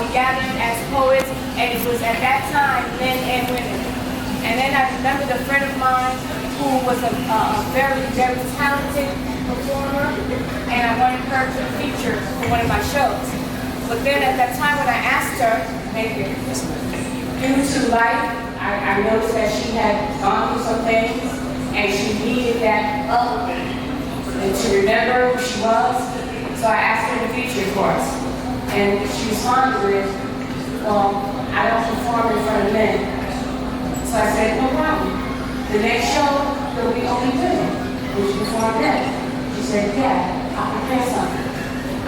we gathered as poets, and it was at that time men and women. And then I remembered a friend of mine who was a very, very talented performer, and I wanted her to feature for one of my shows. But then at that time when I asked her, maybe due to life, I noticed that she had gone through some things, and she needed that up and to remember who she was. So I asked her to feature for us. And she responded with, well, I don't perform in front of men. So I said, no problem. The next show, there will be only women. Would you perform then? She said, yeah, I'll prepare something.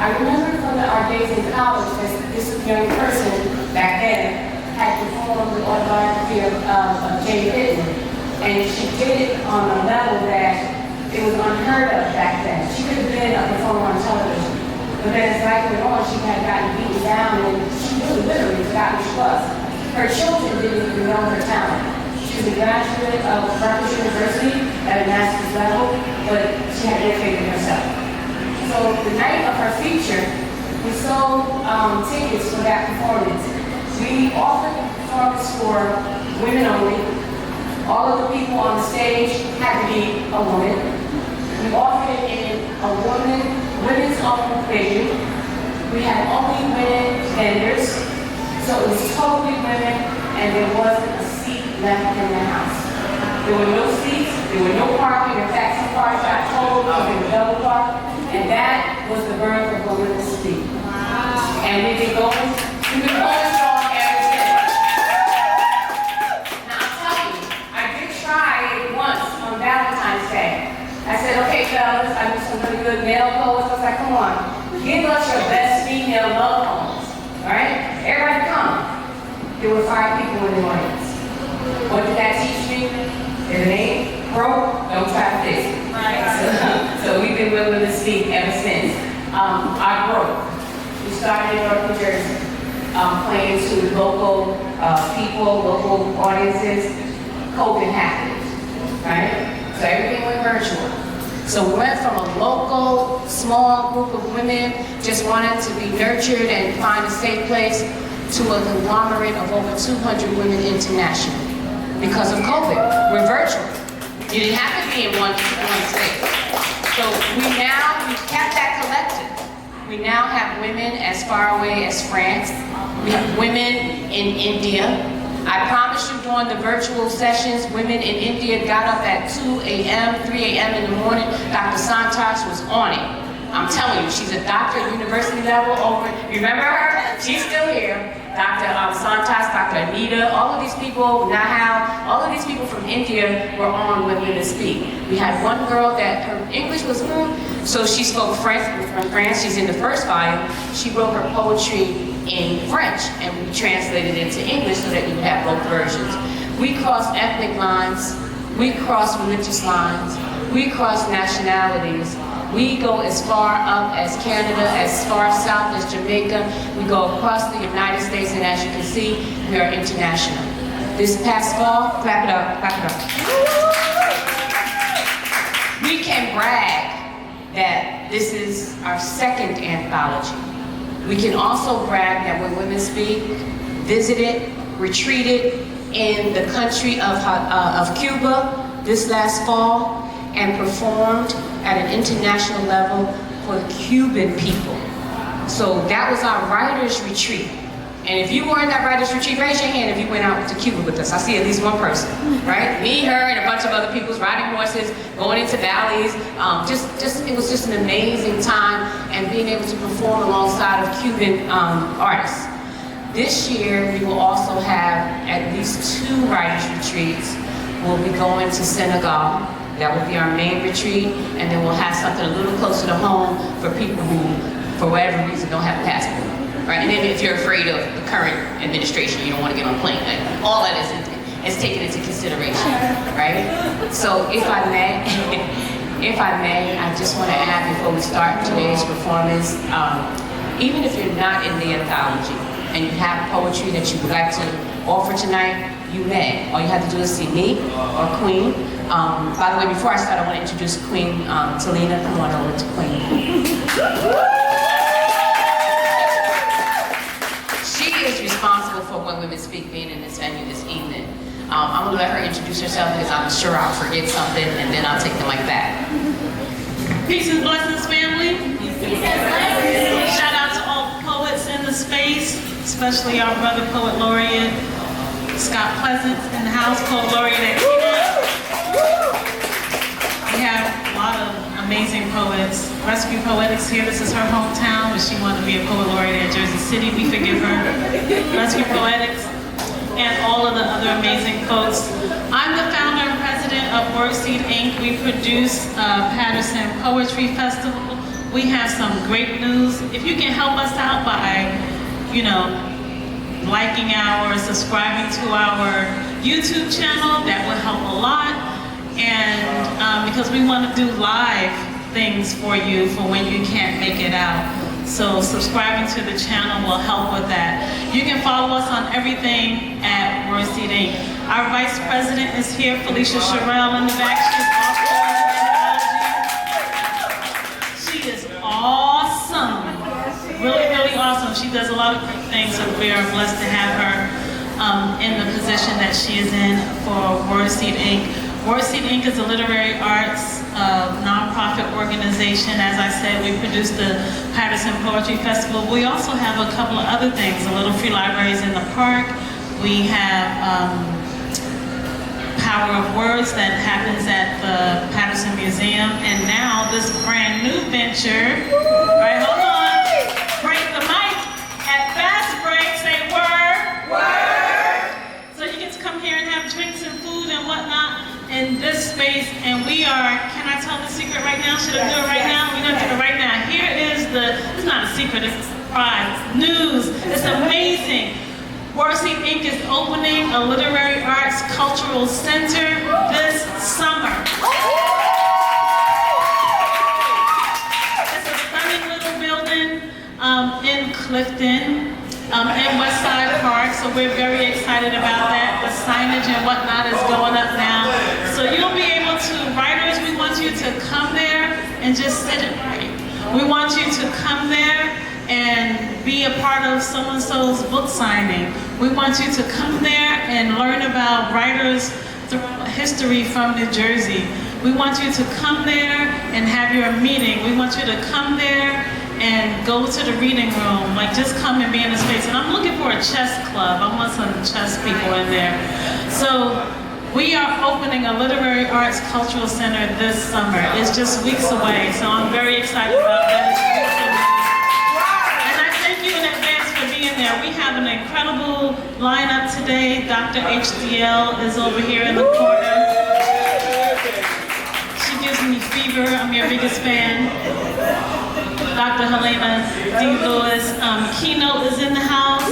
I remember from our days in college that this young person back then had performed the autobiography of Jane Pittman. And she did it on a level that it was unheard of back then. She could have been a performer on television. But then as life went on, she had gotten beaten down and she really literally forgot who she was. Her children didn't even know her talent. She was a graduate of Rutgers University at a master's level, but she had no faith in herself. So the night of her feature, we sold tickets for that performance. We offered the performance for women only. All of the people on the stage had to be a woman. We offered it in a women's own venue. We had only women vendors, so it was totally women, and there wasn't a seat left in the house. There were no seats, there were no parking. In fact, some cars got towed because they were double parked, and that was the birth of Women to Speak. Wow. And we've been going strong ever since. Now I'm telling you, I did try it once on Valentine's Day. I said, okay, fellas, I do some really good male poets. I was like, come on, give us your best female love poems, all right? Everybody come. There were 5 people in the audience. What did that teach me? If it ain't broke, don't try to fix it. Right. So we've been willing to speak ever since. I broke. We started in North New Jersey, playing to local people, local audiences. COVID happened, right? So everything went virtual. So we went from a local, small group of women just wanting to be nurtured and find a safe place to a conglomerate of over 200 women internationally. Because of COVID, we're virtual. You didn't have to be in one state. So we've kept that collective. We now have women as far away as France. We have women in India. I promise you during the virtual sessions, women in India got up at 2 a.m., 3 a.m. in the morning. Dr. Santosh was on it. I'm telling you, she's a doctor at university level over, remember her? She's still here. Dr. Santosh, Dr. Anita, all of these people, Nahal, all of these people from India were on Women to Speak. We had one girl that her English was good, so she spoke French from France. She's in the first volume. She wrote her poetry in French, and we translated it into English so that we would have both versions. We cross ethnic lines, we cross religious lines, we cross nationalities. We go as far up as Canada, as far south as Jamaica. We go across the United States, and as you can see, we are international. This past fall, clap it up, clap it up. We can brag that this is our second anthology. We can also brag that When Women Speak visited, retreated in the country of Cuba this last fall and performed at an international level for the Cuban people. So that was our writers' retreat. And if you were in that writers' retreat, raise your hand if you went out to Cuba with us. I see at least one person, right? Me, her, and a bunch of other people's riding horses, going into valleys. It was just an amazing time, and being able to perform alongside of Cuban artists. This year, we will also have at least 2 writers' retreats. We'll be going to Senegal. That will be our main retreat, and then we'll have something a little closer to home for people who, for whatever reason, don't have a passport, right? And then if you're afraid of the current administration, you don't want to get on a plane. All that is taken into consideration, right? So if I may, I just want to add before we start today's performance, even if you're not in the anthology and you have poetry that you would like to offer tonight, you may. All you have to do is see me or Queen. By the way, before I start, I want to introduce Queen Talina. Come on over to Queen. Women Speak being in this venue this evening. I'm gonna let her introduce herself because I'm sure I'll forget something and then I'll take the mic back. Peace and blessings, family. Shout out to all poets in the space, especially our brother poet laureate, Scott Pleasant in the house, poet laureate at Keynote. We have a lot of amazing poets. Rescue Poetics here, this is her hometown, but she wanted to be a poet laureate at Jersey City. We forgive her. Rescue Poetics and all of the other amazing folks. I'm the founder and president of Wordseed Inc. We produce Paterson Poetry Festival. We have some great news. If you can help us out by, liking subscribing to our YouTube channel, that would help a lot. And because we want to do live things for you for when you can't make it out. So subscribing to the channel will help with that. You can follow us on everything at Wordseed Inc. Our vice president is here, Felicia Sherrill in the back. She's also in the She is awesome. Really, really awesome. She does a lot of great things, so we are blessed to have her in the position that she is in for Wordseed Inc. Wordseed Inc. is a literary arts nonprofit organization. As I said, we produce the Paterson Poetry Festival. We also have a couple of other things, a little free libraries in the park. We have Power of Words that happens at the Paterson Museum. And now this brand new venture, right, hold on, break the mic, at Fast Break, say word. Word. So you get to come here and have drinks and food and whatnot in this space, and we are, can I tell the secret right now? Should I do it right now? We're gonna do it right now. Here is it's not a secret, it's a surprise. News, it's amazing. Wordseed Inc. is opening a literary arts cultural center this summer. It's a stunning little building in Clifton. In West Side Park, so we're very excited about that. The signage and whatnot is going up now. So you'll be able to, writers, we want you to come there and just sit and write. We want you to come there and be a part of so-and-so's book signing. We want you to come there and learn about writers throughout history from New Jersey. We want you to come there and have your meeting. We want you to come there and go to the reading room, just come and be in the space. And I'm looking for a chess club. I want some chess people in there. So we are opening a literary arts cultural center this summer. It's just weeks away, so I'm very excited about that. And I thank you in advance for being there. We have an incredible lineup today. Dr. HDL is over here in the corner. She gives me fever. I'm your biggest fan. Dr. Helena D. Lewis. Keynote is in the house.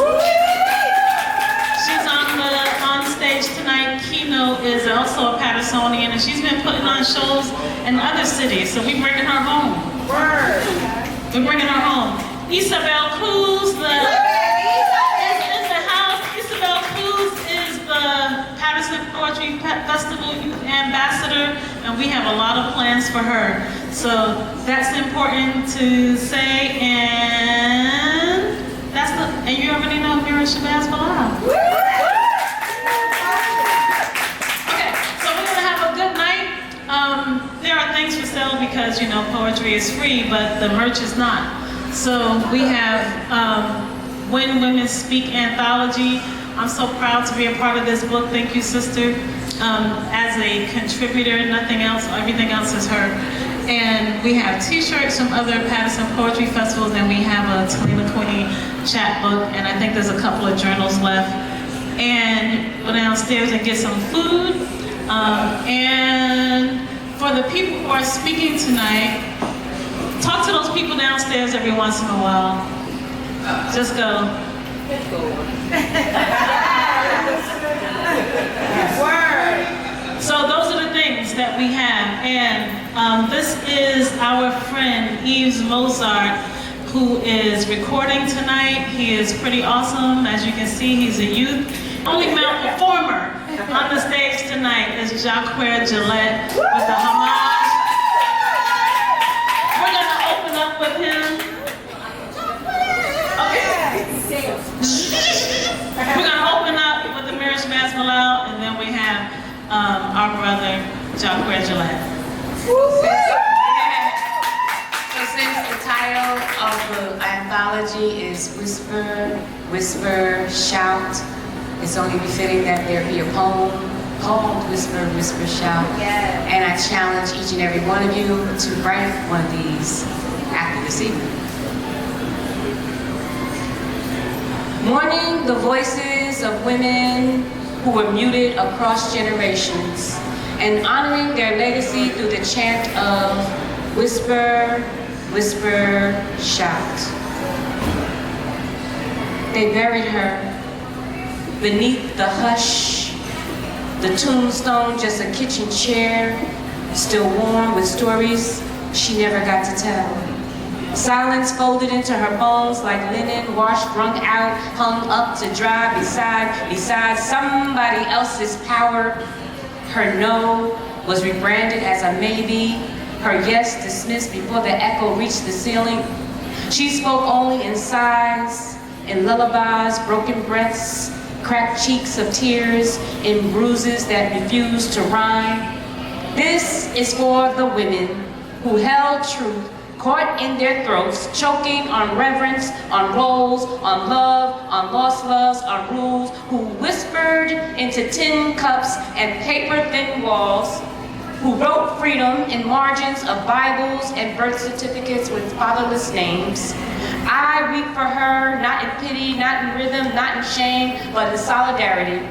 She's on stage tonight. Keynote is also a Patersonian, and she's been putting on shows in other cities, so we're bringing her home. We're bringing her home. Isabel Cruz is in the house. Isabel Cruz is the Paterson Poetry Festival ambassador, and we have a lot of plans for her. So that's important to say, and and you already know Mira Shabazz Bilal. Okay, so we're gonna have a good night. There are things for sale because poetry is free, but the merch is not. So we have When Women Speak anthology. I'm so proud to be a part of this book. Thank you, sister. As a contributor, nothing else, everything else is her. And we have t-shirts from other Paterson Poetry Festivals, and we have a Talina Queen chapbook, and I think there's a couple of journals left. And go downstairs and get some food. And for the people who are speaking tonight, talk to those people downstairs every once in a while. Just go. Word. So those are the things that we have, and this is our friend Yves-Mozart, who is recording tonight. He is pretty awesome. As you can see, he's a youth. Only male performer on the stage tonight is Jacques Gillette with the homage. We're gonna open up with him. Okay. We're gonna open our brother, Jacques Gillette. So since the title of the anthology is Whisper, Whisper, Shout, it's only befitting that there be a poem called Whisper, Whisper, Shout. Yes. And I challenge each and every one of you to write one of these after this evening. Mourning the voices of women who were muted across generations and honoring their legacy through the chant of Whisper, Whisper, Shout. They buried her beneath the hush, the tombstone just a kitchen chair, still warm with stories she never got to tell. Silence folded into her bones like linen, washed, wrung out, hung up to dry beside somebody else's power. Her no was rebranded as a maybe, her yes dismissed before the echo reached the ceiling. She spoke only in sighs, in lullabies, broken breaths, cracked cheeks of tears, in bruises that refused to rhyme. This is for the women who held truth, caught in their throats, choking on reverence, on roles, on love, on lost loves, on rules, who whispered into tin cups and paper-thin walls, who wrote freedom in margins of Bibles and birth certificates with fatherless names. I weep for her, not in pity, not in rhythm, not in shame, but in solidarity.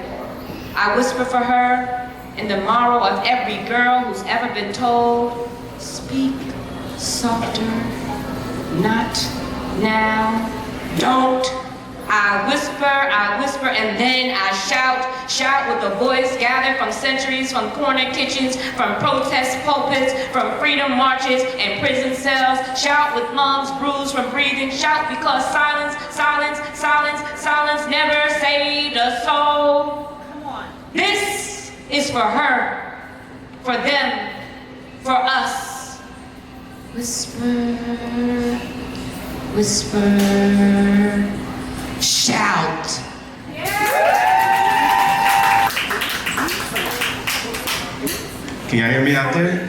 I whisper for her in the marrow of every girl who's ever been told, speak softer, not now, don't. I whisper, and then I shout with a voice gathered from centuries, from corner kitchens, from protest pulpits, from freedom marches and prison cells. Shout with lungs bruised from breathing. Shout because silence never saved a soul. Come on. This is for her, for them, for us. Whisper, whisper, shout. Can y'all hear me out there?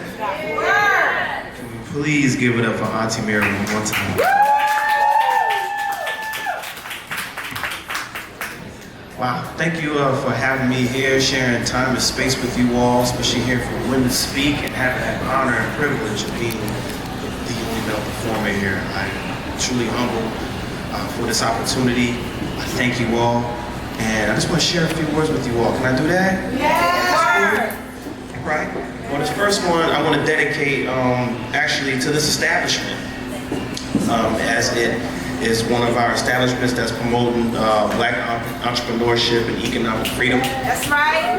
Can we please give it up for Auntie Mary one more time? Wow, thank you for having me here, sharing time and space with you all, especially here for women to speak and having that honor and privilege of being the only male performer here. I'm truly humbled for this opportunity. I thank you all, and I just want to share a few words with you all. Can I do that? Yes. Right. Well, this first one I want to dedicate actually to this establishment, as it is one of our establishments that's promoting black entrepreneurship and economic freedom. That's right.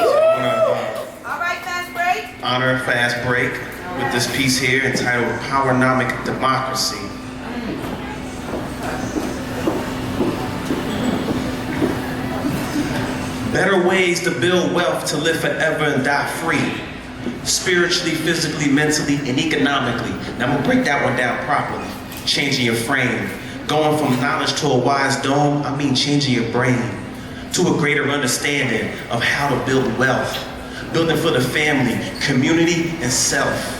So I want All right, fast break. to honor Fast Break with this piece here entitled Powernomic Democracy. Better ways to build wealth to live forever and die free. Spiritually, physically, mentally, and economically. Now I'm gonna break that one down properly. Changing your frame. Going from knowledge to a wise dome, I mean changing your brain to a greater understanding of how to build wealth. Building for the family, community, and self.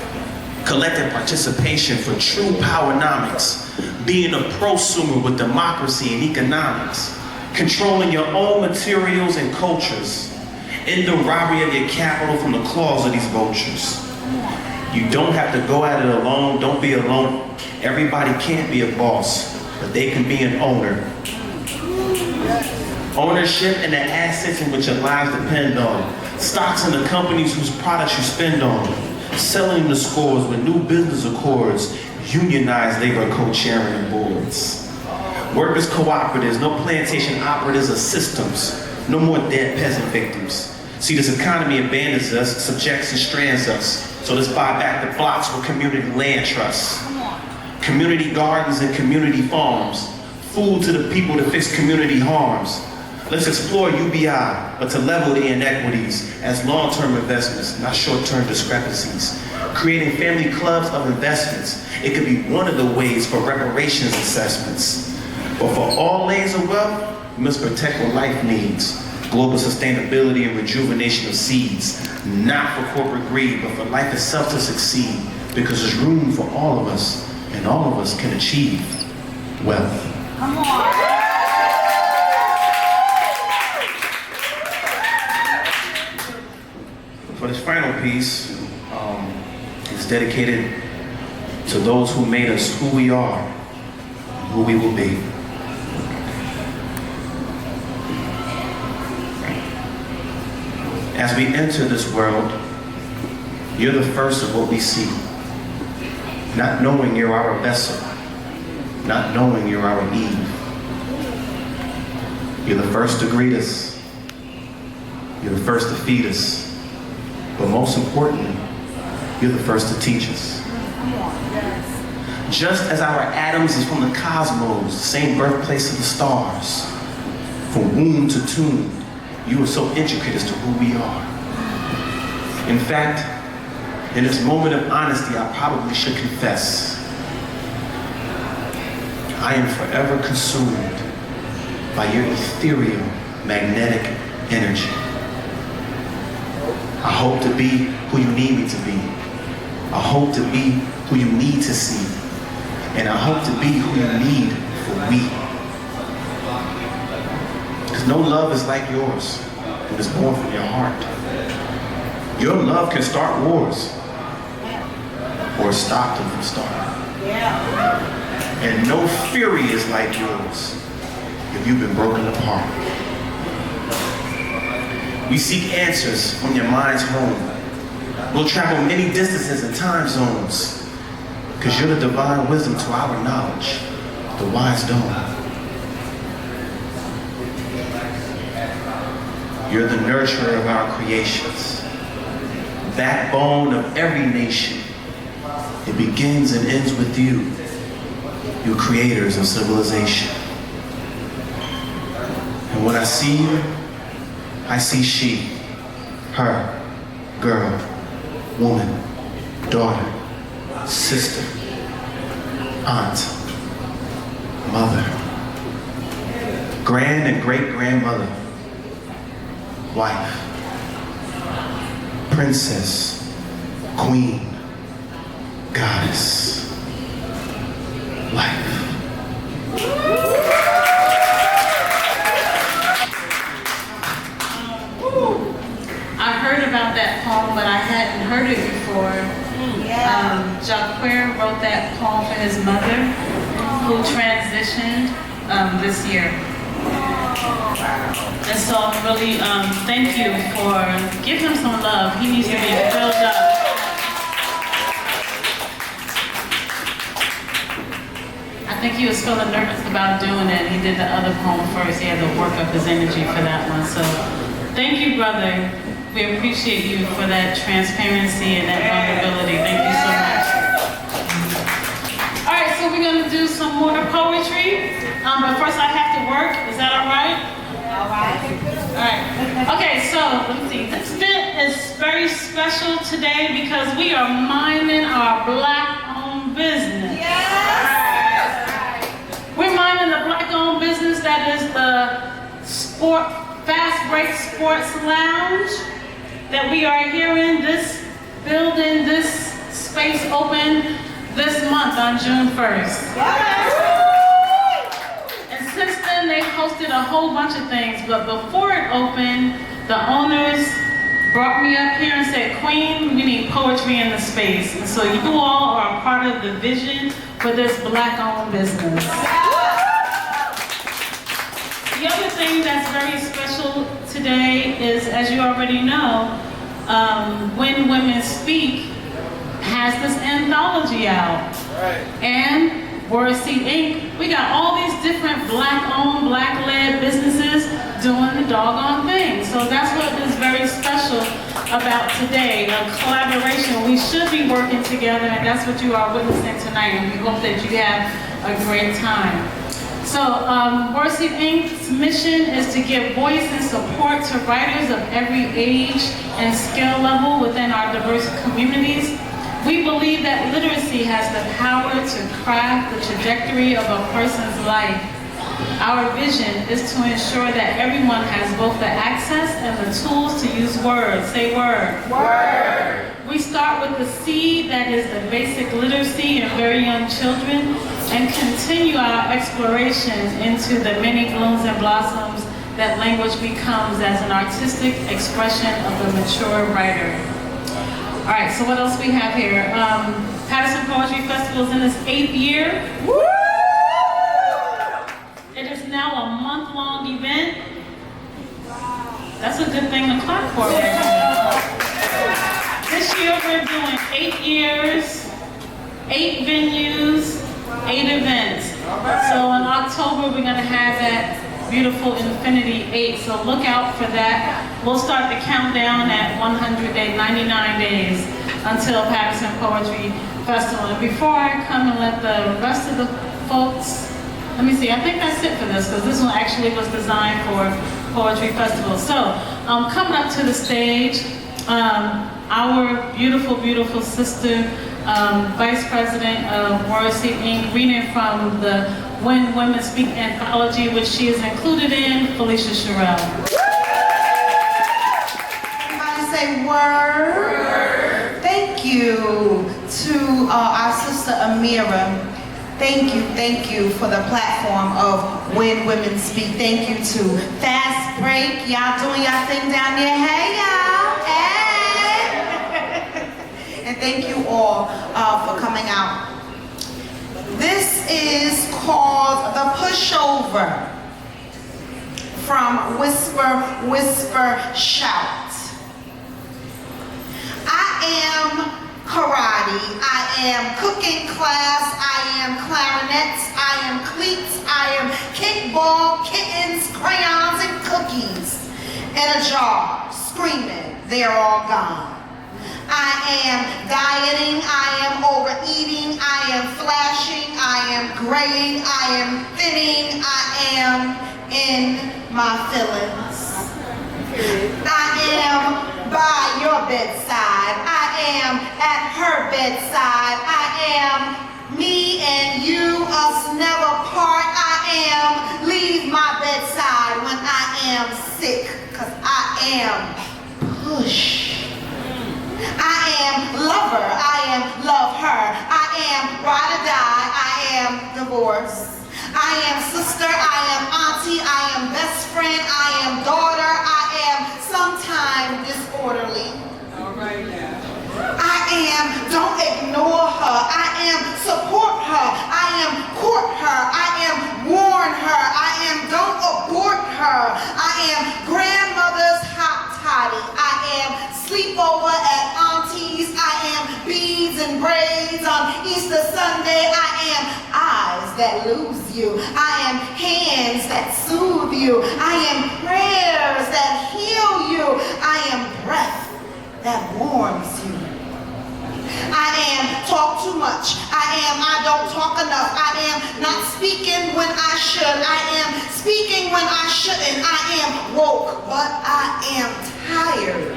Collective participation for true powernomics. Being a prosumer with democracy and economics. Controlling your own materials and cultures. In the robbery of your capital from the claws of these vultures. You don't have to go at it alone, don't be alone. Everybody can't be a boss, but they can be an owner. Ownership and the assets in which your lives depend on. Stocks in the companies whose products you spend on. Selling the scores with new business accords. Unionized labor co-chairing boards. Workers' cooperatives, no plantation operatives or systems. No more dead peasant victims. See, this economy abandons us, subjects and strands us. So let's buy back the blocks with community land trusts. Community gardens and community farms. Food to the people to fix community harms. Let's explore UBI, but to level the inequities as long-term investments, not short-term discrepancies. Creating family clubs of investments. It could be one of the ways for reparations assessments. But for all lanes of wealth, we must protect what life needs. global sustainability and rejuvenation of seeds, not for corporate greed, but for life itself to succeed, because there's room for all of us, and all of us can achieve wealth. Come on. For this final piece, it's dedicated to those who made us who we are, and who we will be. As we enter this world, you're the first of what we see. Not knowing you're our vessel, not knowing you're our Eve. You're the first to greet us. You're the first to feed us. But most importantly, you're the first to teach us. Just as our atoms is from the cosmos, the same birthplace of the stars, from womb to tomb, you are so intricate as to who we are. In fact, in this moment of honesty, I probably should confess, I am forever consumed by your ethereal, magnetic energy. I hope to be who you need me to be. I hope to be who you need to see. And I hope to be who you need for we. Because no love is like yours when it's born from your heart. Your love can start wars or stop them from starting. And no fury is like yours if you've been broken apart. We seek answers from your mind's home. We'll travel many distances and time zones, because you're the divine wisdom to our knowledge, the wise dome. You're the nurturer of our creations, backbone of every nation. It begins and ends with you, you creators of civilization. And when I see you, I see she, her, girl, woman, daughter, sister, aunt, mother, grand and great-grandmother, wife, princess, queen, goddess, life. I heard about that poem, but I hadn't heard it before. Jacques wrote that poem for his mother, who transitioned this year. And so really, thank you for, give him some love. He needs to be filled up. I think he was feeling nervous about doing it. He did the other poem first. He had to work up his energy for that one. So thank you, brother. We appreciate you for that transparency and that vulnerability. Thank you so much. All right, so we're gonna do some more poetry. But first I have to work. Is that all right? All right. All right. Okay, so let's see. This event is very special today because we are minding our Black-owned business. Yes. We're minding the Black-owned business that is the Fast Break Sports Lounge that we are here in this building, this space open this month on June 1st. And since then they hosted a whole bunch of things, but before it opened, the owners brought me up here and said, Queen, we need poetry in the space. And so you all are a part of the vision for this Black-owned business. The other thing that's very special today is, as you already know, When Women Speak has this anthology out. Right. And Wordsy Inc., we got all these different Black-owned, Black-led businesses doing the doggone thing. So that's what is very special about today, a collaboration. We should be working together, and that's what you are witnessing tonight, and we hope that you have a great time. So, Wordsy Inc.'s mission is to give voice and support to writers of every age and skill level within our diverse communities. We believe that literacy has the power to craft the trajectory of a person's life. Our vision is to ensure that everyone has both the access and the tools to use words. Say word. Word. We start with the seed that is the basic literacy in very young children and continue our exploration into the many blooms and blossoms that language becomes as an artistic expression of the mature writer. All right, so what else we have here? Paterson Poetry Festival is in its 8th year. Woo! It is now a month-long event. That's a good thing to clap for. This year we're doing 8 years, 8 venues, 8 events. So in October we're gonna have that beautiful Infinity 8, so look out for that. We'll start the countdown at 100 days, 99 days until Paterson Poetry Festival. And before I come and let the rest of the folks, let me see, I think that's it for this, because this one actually was designed for Poetry Festival. So, coming up to the stage, our beautiful, beautiful sister, Vice President of Morrissey Inc., reading from the When Women Speak anthology, which she is included in, Felicia Sherrill. Everybody say word. Word. Thank you to our sister Amira. Thank you for the platform of When Women Speak. Thank you to Fast Break. Y'all doing y'all thing down there. Hey y'all. Hey. And thank you all for coming out. This is called The Pushover from Whisper, Whisper, Shout. I am karate, I am cooking class, I am clarinets, I am cleats, I am kickball, kittens, crayons, and cookies in a jar, screaming, they're all gone. I am dieting, I am overeating, I am flashing, I am graying, I am thinning, I am in my feelings. I am by your bedside, I am at her bedside, I am me and you, us never part, I am leave my bedside when I am sick, cause I am push. I am lover, I am love her, I am ride or die, I am divorce. I am sister, I am auntie, I am best friend, I am daughter, I am sometime disorderly. All right now. I am don't ignore her, I am support her, I am court her, I am warn her, I am don't abort her, I am grandmother's hot toddy, I am sleepover at auntie's, I am beads and braids on Easter Sunday, I am eyes that lose you, I am hands that soothe you, I am prayers that heal you, I am breath that warms you. I am talk too much, I don't talk enough, I am not speaking when I should, I am speaking when I shouldn't, I am woke, but I am tired.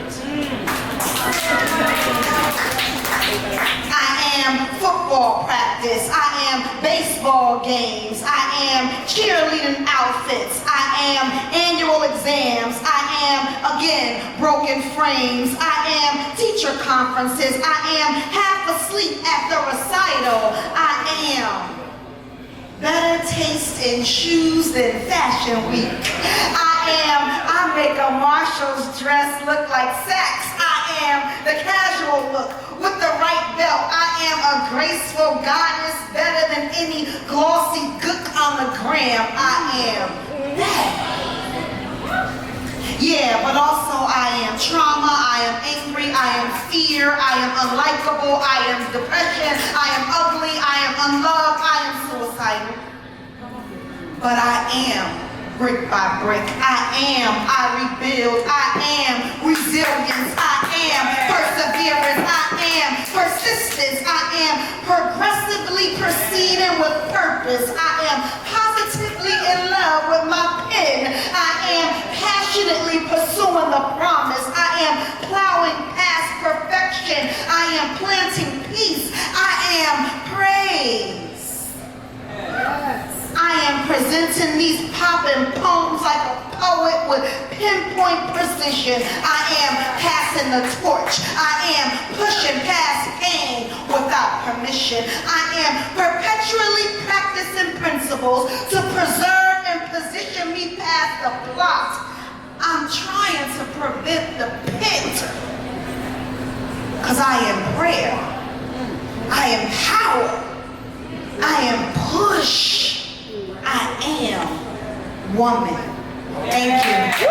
I am football practice, I am baseball games, I am cheerleading outfits, I am annual exams, I am, again, broken frames, I am teacher conferences, I am half asleep at the recital, I am better taste in shoes than Fashion Week, I make a Marshall's dress look like sex, I am the casual look with the right belt, I am a graceful goddess better than any glossy gook on the gram, I am that. Yeah, but also I am trauma, I am angry, I am fear, I am unlikable, I am depression, I am ugly, I am unloved, I am suicidal. But I am brick by brick, I rebuild, I am resilience, I am perseverance, I am persistence, I am progressively proceeding with purpose, I am positively in love with my pen, I am passionately pursuing the promise, I am plowing past perfection, I am planting peace, I am praise, I am presenting these popping poems like a poet with pinpoint precision. I am passing the torch. I am pushing past pain without permission. I am perpetually practicing principles to preserve and position me past the plot. I'm trying to prevent the pit, because I am prayer, I am power, I am push, I am woman. Thank you.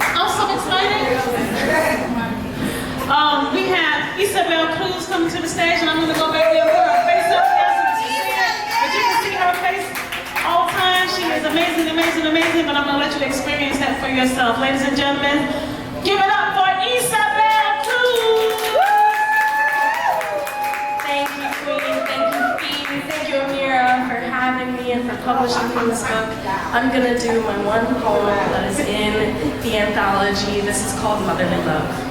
I'm so excited. We have Isabel Cruz coming to the stage, and I'm going to go back there and put her face up there so that you see it. But you can see her face all the time. She is amazing, amazing, amazing, but I'm going to let you experience that for yourself. Ladies and gentlemen, give it up for Isabel Cruz! Thank you, Queen. Thank you, Queen. Thank you, Amira, for having me and for publishing this book. I'm going to do my one poem that is in the anthology. This is called Motherly Love.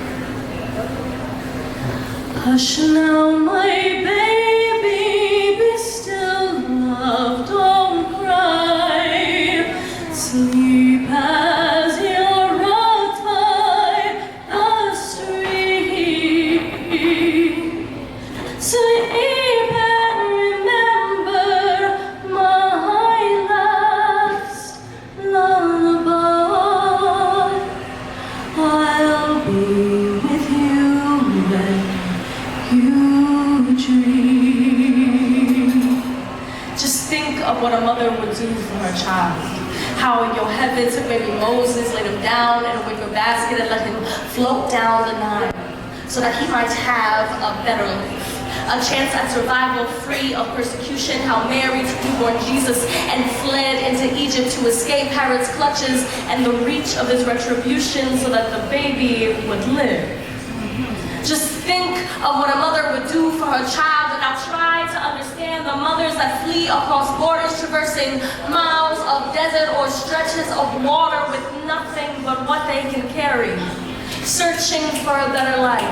Hush now, my baby, be still, love, don't cry. Sleep as you're rocked by the stream. Sleep and remember my last lullaby. I'll be with you when you dream. Just think of what a mother would do for her child. How your heaven took baby Moses, laid him down in a wicker basket and let him float down the Nile so that he might have a better life. A chance at survival free of persecution. How Mary took newborn Jesus and fled into Egypt to escape Herod's clutches and the reach of his retribution so that the baby would live. Just think of what a mother would do for her child, and now try to understand the mothers that flee across borders, traversing miles of desert or stretches of water with nothing but what they can carry, searching for a better life.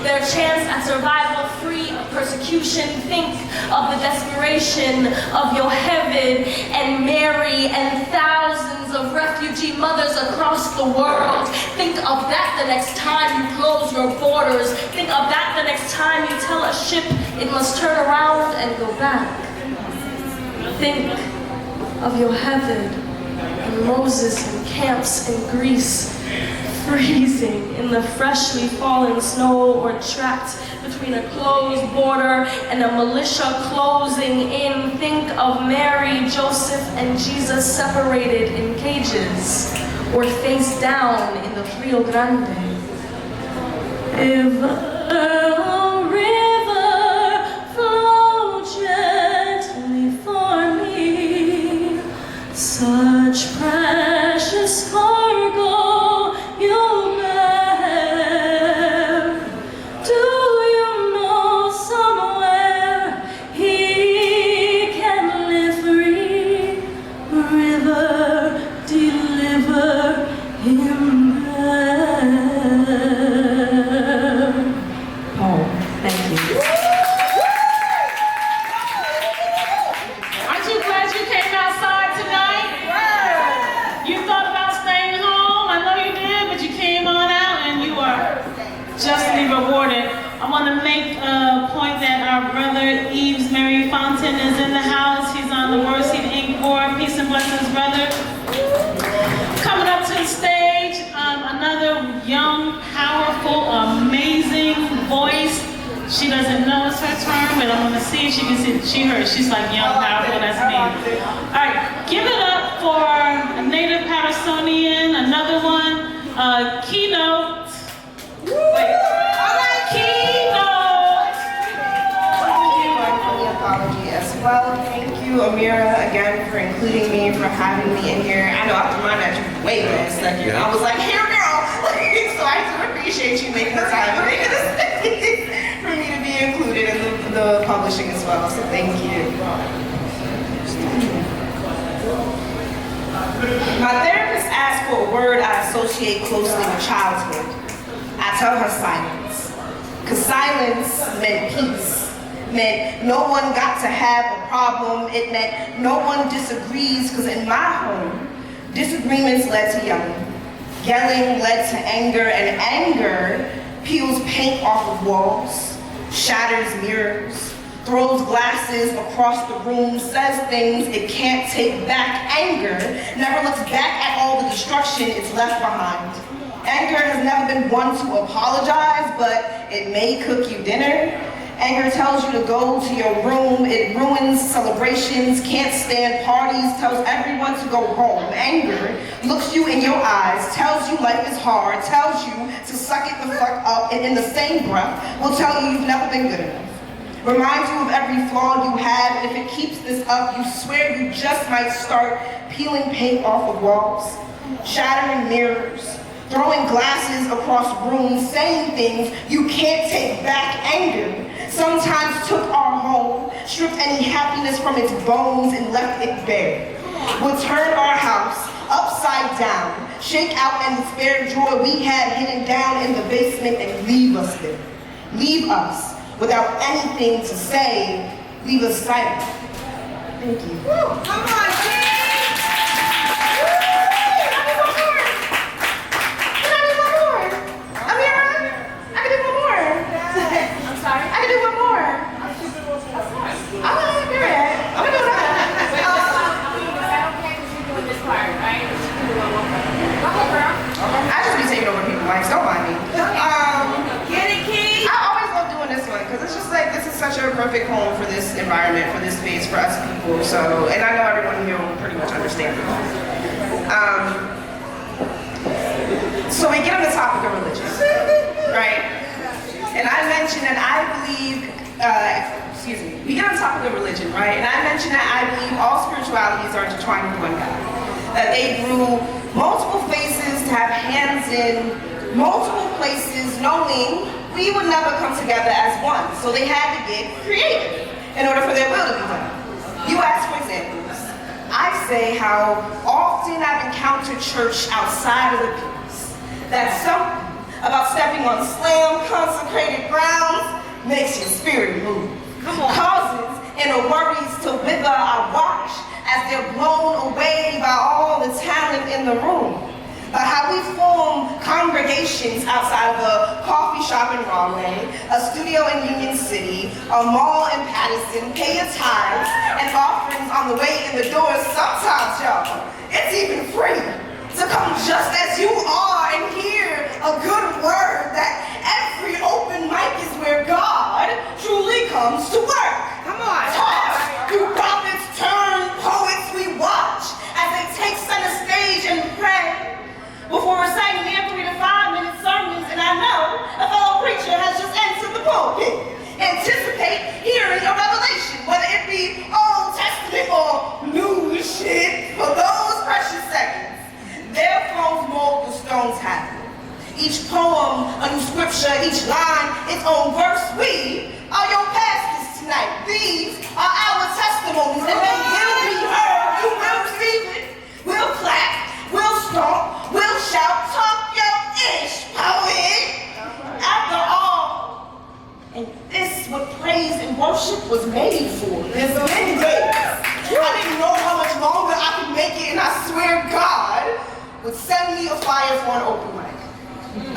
Their chance at survival free of persecution. Think of the desperation of Yocheved and Mary and thousands of refugee mothers across the world. Think of that the next time you close your borders. Think of that the next time you tell a ship it must turn around and go back. Think of Yocheved and Moses in camps in Greece, freezing in the freshly fallen snow or trapped between a closed border and a militia closing in. Think of Mary, Joseph, and Jesus separated in cages or face down in the Rio Grande. If a river flowed gently for me, such precious cargo you bear. Do you know somewhere he can live free? River, deliver him there. Poem. Thank you. Aren't you glad you came outside tonight? You thought about staying home. I know you did, but you came on out and you are justly rewarded. I want to make a point that our brother Yves-Mary Fontin is in the house. He's on the Word Seed Inc. board. Peace and blessings, brother. Coming up to the stage, another young, powerful, amazing voice. She doesn't know it's her turn, but I'm going to see if she can see her. She's like young, powerful, that's me. All right, give it up for a native Patersonian, another one, Keynote. Wait. Keynote! For the apology as well. Thank you, Amira, again for including me, for having me in here. I know after mine I took way less second. I was like, here girl! So I do appreciate you making the time and making the space for me to be included in the publishing as well. So thank you. My therapist asked for a word I associate closely with childhood. I tell her silence. Because silence meant peace. meant no one got to have a problem. It meant no one disagrees, because in my home, disagreements led to yelling. Yelling led to anger, and anger peels paint off of walls, shatters mirrors, throws glasses across the room, says things it can't take back. Anger never looks back at all the destruction it's left behind. Anger has never been one to apologize, but it may cook you dinner. Anger tells you to go to your room. It ruins celebrations, can't stand parties, tells everyone to go home. Anger looks you in your eyes, tells you life is hard, tells you to suck it the fuck up, and in the same breath will tell you you've never been good enough. Reminds you of every flaw you have, and if it keeps this up, you swear you just might start peeling paint off of walls, shattering mirrors, throwing glasses across rooms, saying things you can't take back. Anger sometimes took our home, stripped any happiness from its bones and left it bare. Would turn our house upside down, shake out any spare drawer we had hidden down in the basement and leave us there. Leave us without anything to say, leave us silent. Thank you. Woo, come on, King! Don't mind me. Get it, Key? I always love doing this one because it's just like this is such a perfect home for this environment, for this space, for us people. So, and I know everyone here will pretty much understand it. So we get on the topic of religion, right? And I mentioned that I believe, we get on the topic of religion, right? And I mentioned that I believe all spiritualities are intertwined with one God. That they grew multiple faces to have hands in multiple places, knowing we would never come together as one. So they had to get creative in order for their will to be done. You ask for examples. I say how often I've encountered church outside of the pews. That something about stepping on slam consecrated grounds makes your spirit move. Causes inner worries to wither our watch as they're blown away by all the talent in the room. By how we form congregations outside of a coffee shop in Raleigh, a studio in Union City, a mall in Paterson, pay your tithes and offerings on the way in the door. Sometimes, y'all, it's even free to come just as you are and hear a good word. That every open mic is where God truly comes to work. Come on. Talk through prophets, turn poets, we watch as they take center stage and pray before reciting their 3 to 5 minute sermons. And I know a fellow preacher has just entered the pulpit. Anticipate hearing a revelation, whether it be Old Testament or new shit. For those precious seconds, their thrones mold the stones happen. Each poem, a new scripture, each line, its own verse. We are your pastors tonight. These are our testimonies, and they will be heard. You will receive it. We'll clap, we'll stomp, we'll shout, talk your ish, poet. After all, and this what praise and worship was made for. There's many days I didn't know how much longer I could make it, and I swear God would send me a flyer for an open mic,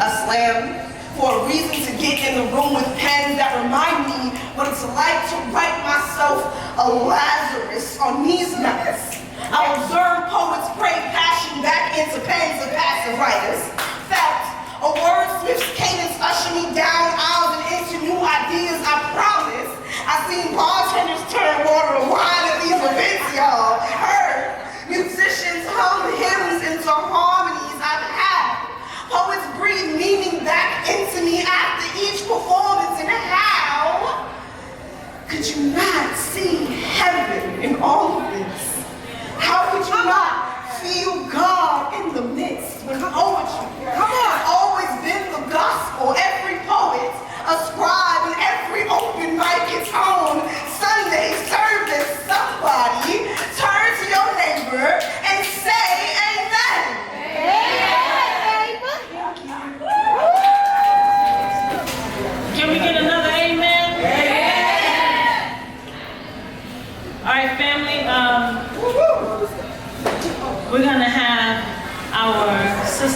a slam, for a reason to get in the room with pens that remind me what it's like to write myself a Lazarus on these nights. I observed poets pray passion back into pens of passive writers. Felt a wordsmith's cadence usher me down aisles and into new ideas. I promise I seen bartenders turn water to wine at these events, y'all. Heard musicians hum hymns into harmonies I've had. Poets breathe meaning back into me after each performance. And how could you not see heaven in all of this? How could you not feel God in the midst when poetry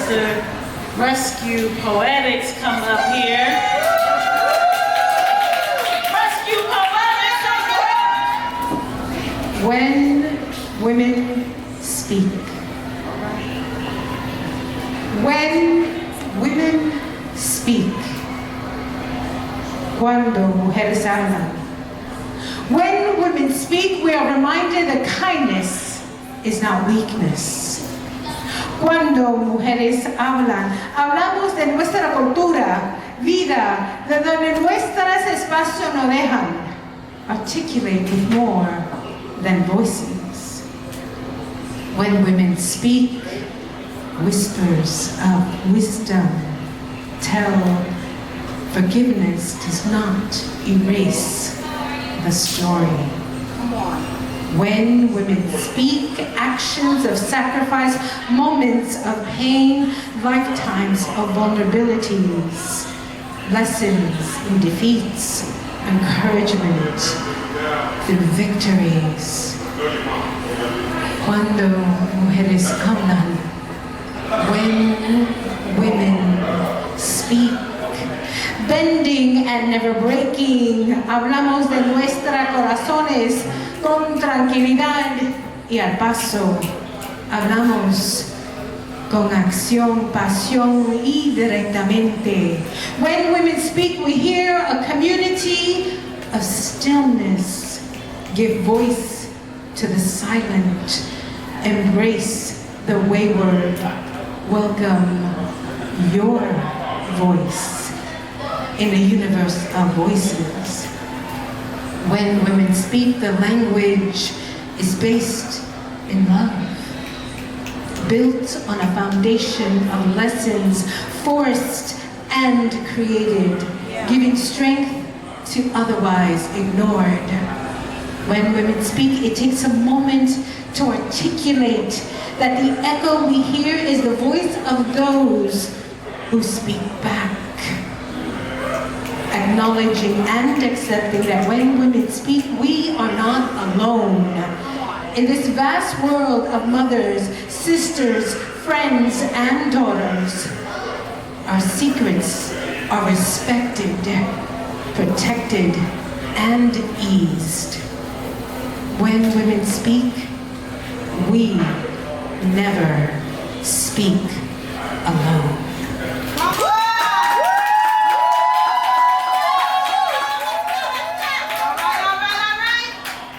Mr. Rescue Poetics come up here. Rescue Poetics, When women speak. When women speak. Cuando mujeres hablan. When women speak, we are reminded that kindness is not weakness. Cuando mujeres hablan, hablamos de nuestra cultura, vida, de donde nuestras espacios nos dejan. Articulate with more than voices. When women speak, whispers of wisdom tell forgiveness does not erase the story. When women speak, actions of sacrifice, moments of pain, lifetimes of vulnerabilities, lessons in defeats, encouragement through victories. Cuando mujeres hablan, when women speak, bending and never breaking, hablamos de nuestros corazones con tranquilidad y al paso, hablamos con acción, pasión y directamente. When women speak, we hear a community of stillness, give voice to the silent, embrace the wayward, welcome your voice in a universe of voices. When women speak, the language is based in love, built on a foundation of lessons forced and created, giving strength to otherwise ignored. When women speak, it takes a moment to articulate that the echo we hear is the voice of those who speak back. Acknowledging and accepting that when women speak, we are not alone. In this vast world of mothers, sisters, friends, and daughters, our secrets are respected, protected, and eased. When women speak, we never speak alone.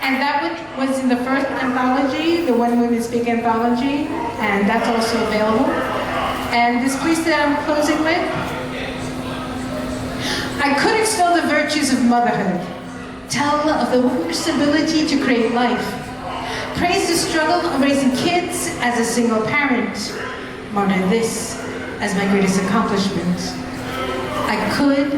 And that was in the first anthology, the When Women Speak anthology, and that's also available. And this piece that I'm closing with, I could extol the virtues of motherhood, tell of the woman's ability to create life, praise the struggle of raising kids as a single parent, martyr this as my greatest accomplishment. I could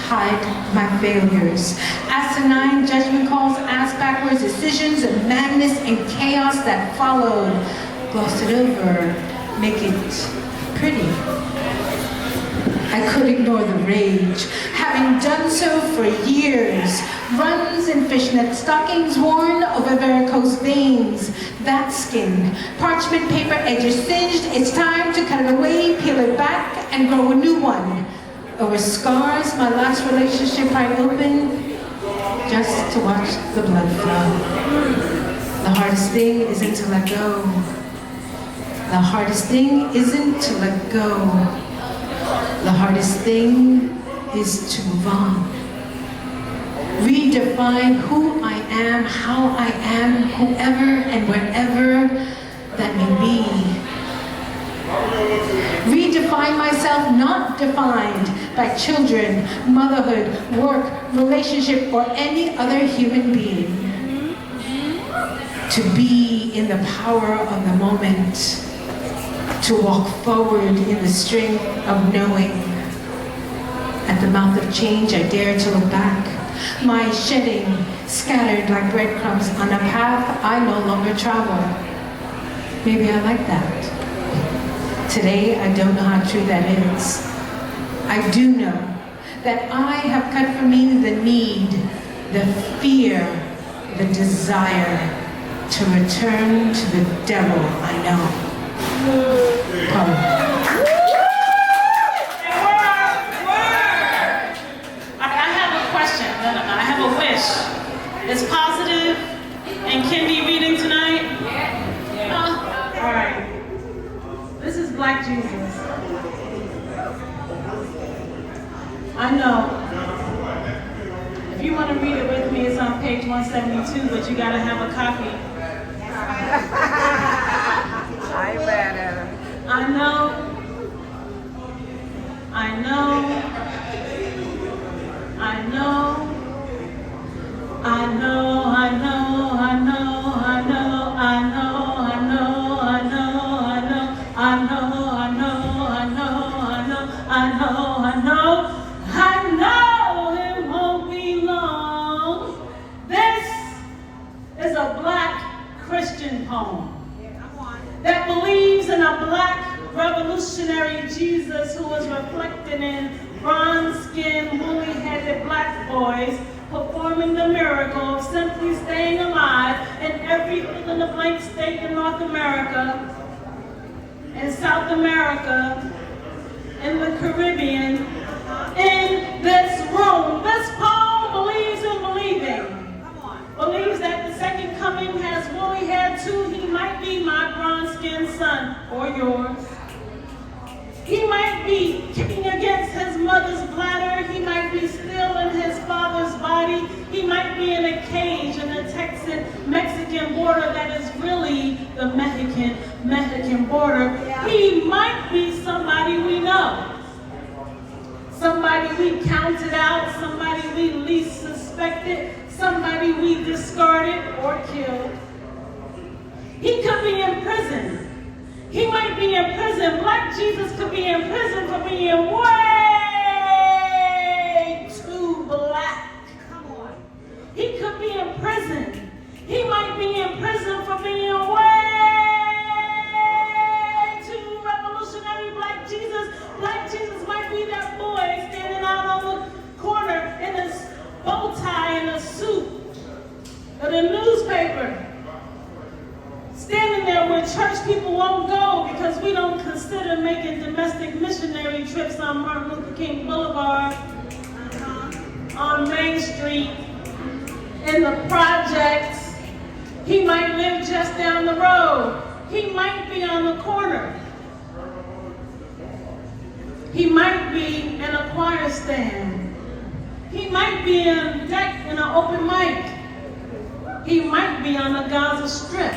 hide my failures, asinine judgment calls, ass backwards decisions, and madness and chaos that followed, gloss it over, make it pretty. I could ignore the rage, having done so for years. Runs in fishnet stockings worn over varicose veins. That skin, parchment paper edges singed. It's time to cut it away, peel it back, and grow a new one. Over scars my last relationship pried open, just to watch the blood flow. The hardest thing isn't to let go. The hardest thing isn't to let go. The hardest thing is to move on. Redefine who I am, how I am, whoever and wherever that may be. Redefine myself, not defined by children, motherhood, work, relationship, or any other human being. To be in the power of the moment. To walk forward in the strength of knowing. At the mouth of change, I dare to look back. My shedding scattered like breadcrumbs on a path I no longer travel. Maybe I like that. Today, I don't know how true that is. I do know that I have cut from me the need, the fear, the desire to return to the devil I know. Come. I know. If you want to read it with me, it's on page 172, but you gotta have a copy. I better. I know. I know. I know. I know. I know. I know. I know. I know. I know. I know. I know. I know. I know. I know. I know. I know. I know. I know it won't be long. This is a Black Christian poem that believes in a Black revolutionary Jesus who is reflected in bronze-skinned, woolly-headed Black boys performing the miracle of simply staying alive in every fill-in-the-blank state in North America, in South America, in the Caribbean, in this room. This poem believes in believing. Believes that the second coming has woolly hair too. He might be my bronze-skinned son, or yours. He might be kicking against his mother's bladder. He might be still in his father's body. He might be in a cage in the Texan-Mexican border that is really the Mexican border. He might be somebody we know. Somebody we counted out, somebody we least suspected, somebody we discarded or killed. He could be in prison. He might be in prison. Black Jesus could be in prison for being way too black. Come on. He could be in prison. He might be in prison for being way too revolutionary. Black Jesus might be that boy standing out on the corner in his bow tie and a suit or the newspaper. Standing there where church people won't go because we don't consider making domestic missionary trips on Martin Luther King Boulevard, on Main Street, in the projects. He might live just down the road. He might be on the corner. He might be in a choir stand. He might be in deck in an open mic. He might be on the Gaza Strip.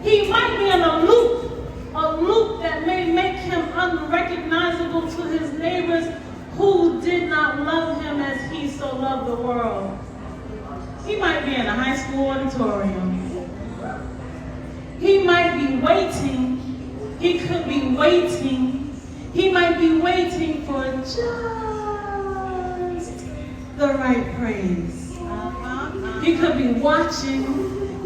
He might be in a loop that may make him unrecognizable to his neighbors who did not love him as he so loved the world. He might be in a high school auditorium. He might be waiting. He could be waiting. He might be waiting for just the right praise. He could be watching.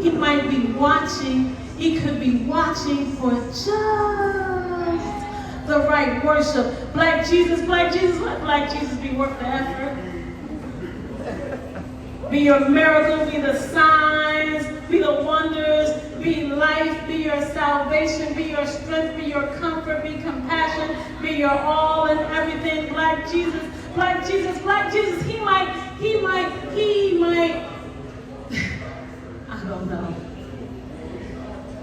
He might be watching. He could be watching for just the right worship. Black Jesus, let Black Jesus be worth the effort. Be your miracle, be the signs, be the wonders, be life, be your salvation, be your strength, be your comfort, be compassion, be your all and everything. Black Jesus, he might,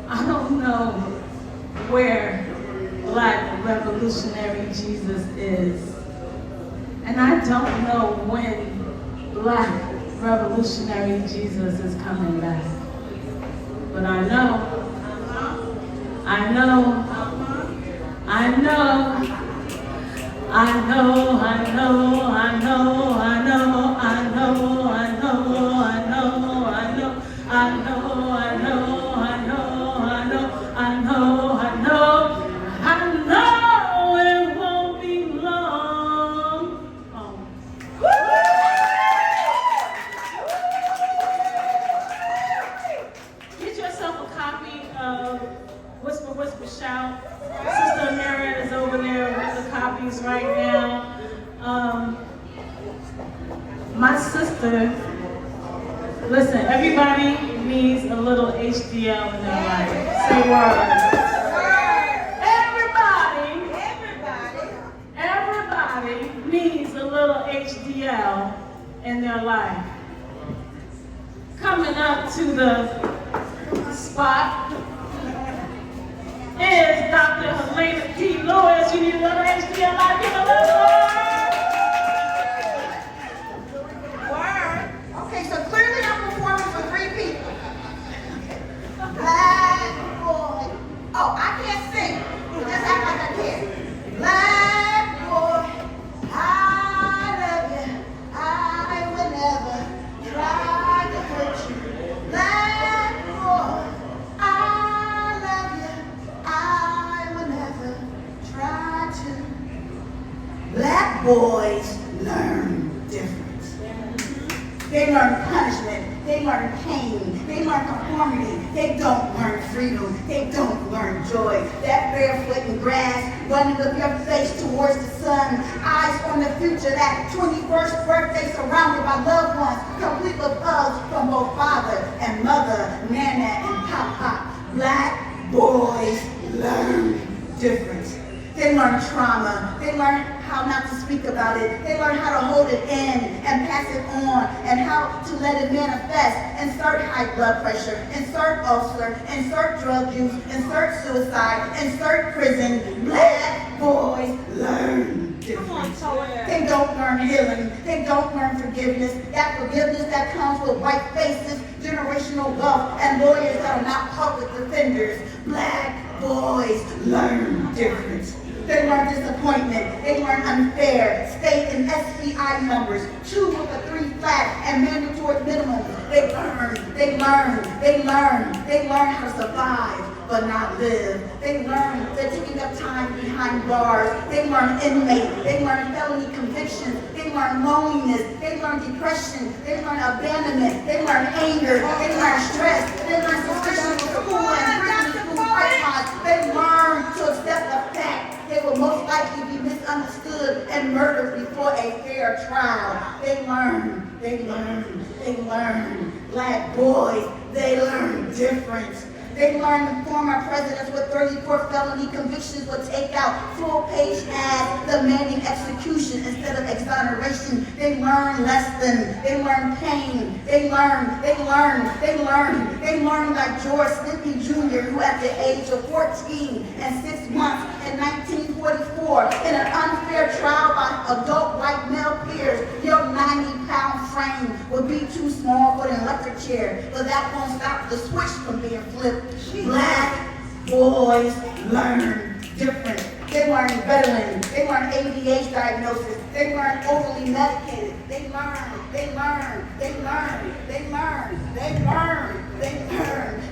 I don't know where Black revolutionary Jesus is. And I don't know when Black revolutionary Jesus is coming back. But I know, I know, I know, I know, I know, I know, I know, I know, I know, I know, I know, I know, I know, I know, I know, I know it won't be long. Oh. Get yourself a copy of Whisper, Whisper, Shout. Sister Yves-Mary is over there with the copies right now. My sister, listen, everybody needs a little HDL in their life. Say word. Everybody needs a little HDL in their life. Coming up to the spot is Dr. Helena T. Lewis. You need a little HDL. I give a little word. Black boys learn different. They learn punishment. They learn pain. They learn conformity. They don't learn freedom. They don't learn joy. That barefoot in grass, running with your face towards the sun, eyes on the future, that 21st birthday surrounded by loved ones, complete with hugs from both father and mother, nana and papa. Black boys learn difference. They learn trauma. They learn how not to speak about it. They learn how to hold it in and pass it on, and how to let it manifest. Insert high blood pressure, insert ulcer, insert drug use, insert suicide, insert prison. Black boys learn different. They don't learn healing. They don't learn forgiveness. That forgiveness that comes with white faces, generational wealth, and lawyers that are not public defenders. Black boys learn different. They learn disappointment. They learn unfair, state and SCI numbers, two with a 3 flat and mandatory minimums. They learn how to survive but not live. They learn the taking up time behind bars. They learn inmate. They learn felony convictions. They learn loneliness. They learn depression. They learn abandonment. They learn anger. They learn stress. They learn suspicion of school and prison school pipelines. They learn to accept the fact they will most likely be misunderstood and murdered before a fair trial. They learn. Black boys, they learn difference. They learn the former presidents with 34 felony convictions would take out full-page ads demanding execution instead of exoneration. They learn less than. They learn pain. They learn like George Slippy Jr., who at the age of 14 and 6 months in 1944, in an unfair trial by adult white male peers, your 90-pound frame would be too small for an electric chair, but that won't stop the switch from being flipped. Black boys learn different. They learn Ritalin. They learn ADHD diagnosis. They learn overly medicated. They learn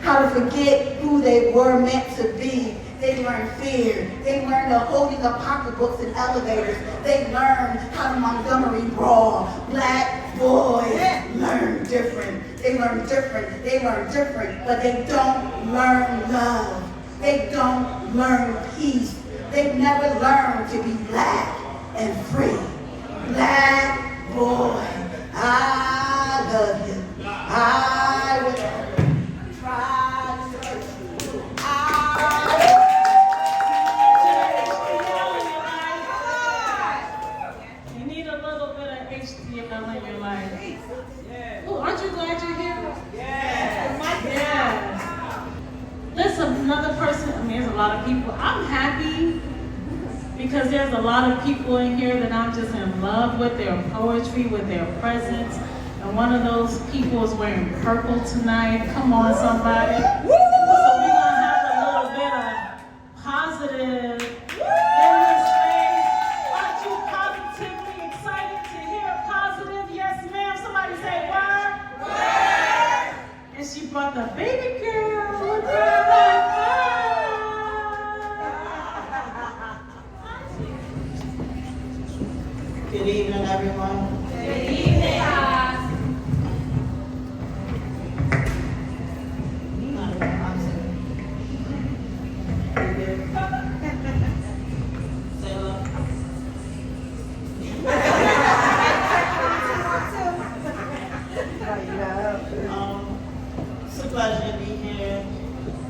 how to forget who they were meant to be. They learn fear. They learn the holding of pocketbooks in elevators. They learn how to Montgomery brawl. Black boys learn different. They learn different, but they don't learn love. They don't learn peace. They never learn to be black and free. Black boy, I love you. I will try to hurt you. You need a little bit of HTML in your life. Oh, aren't you glad you're here? Yes. Listen, another person, there's a lot of people. I'm happy because there's a lot of people in here that I'm just in love with their poetry, with their presence. And one of those people is wearing purple tonight. Come on, somebody. So we're going to have a little bit of positive in this space. Aren't you positively excited to hear positive? Yes, ma'am. Somebody say word. Word. And she brought the baby girl with her. Good evening, everyone. Good evening. Say hello. It's a pleasure to be here.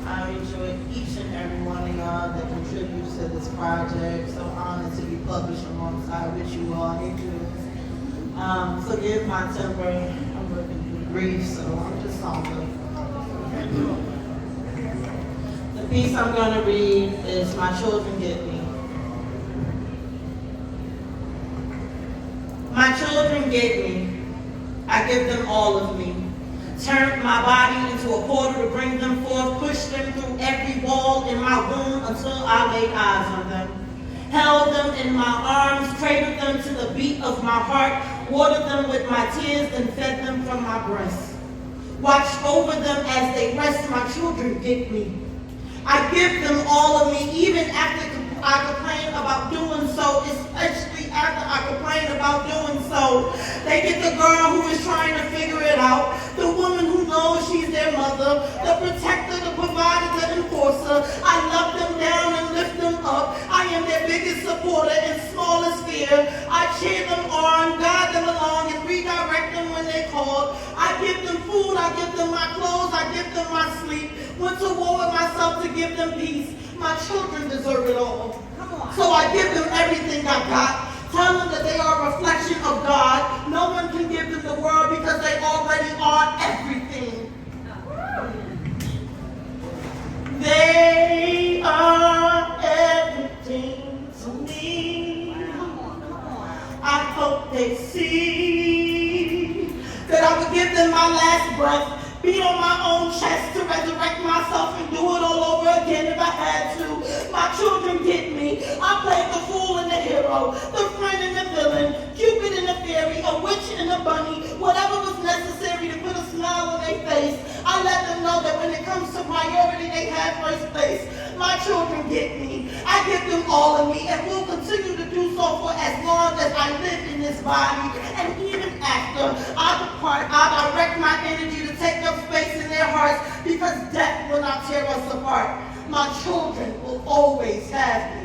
I enjoy each and every one of y'all that contributes to this project. So honored to be published alongside with you all. Forgive my temper. I'm working through grief, so I'm just somber. The piece I'm going to read is My Children Get Me. My children get me. I give them all of me. Turned my body into a portal to bring them forth, pushed them through every wall in my womb until I laid eyes on them. Held them in my arms, cradled them to the beat of my heart, watered them with my tears, and fed them from my breast. Watched over them as they rest, my children get me. I give them all of me, even after I complain about doing so, especially after I complain about doing so. They get the girl who is trying to figure it out, the woman who knows she's their mother, the protector, the provider, the enforcer. I love them down and lift them up. I am their biggest supporter and smallest fear. I cheer them on, guide them along, and redirect them when they call. I give them food, I give them my clothes, I give them my sleep. Went to war with myself to give them peace. My children deserve it all. So I give them everything I got. Tell them that they are a reflection of God. No one can give them the world because they already are everything. They are everything to me. I hope they see that I would give them my last breath, beat on my own chest to resurrect myself and do it all over again if I had to. My children get me. I played the fool and the hero, the friend and the villain, Cupid and the fairy, a witch and a bunny, whatever was necessary to put a smile on their face. I let them know that when it comes to priority, they have first place. My children get me. I give them all of me and will continue to do so for as long as I live in this body. And even after I depart, I direct my energy to take up space in their hearts because death will not tear us apart. My children will always have me.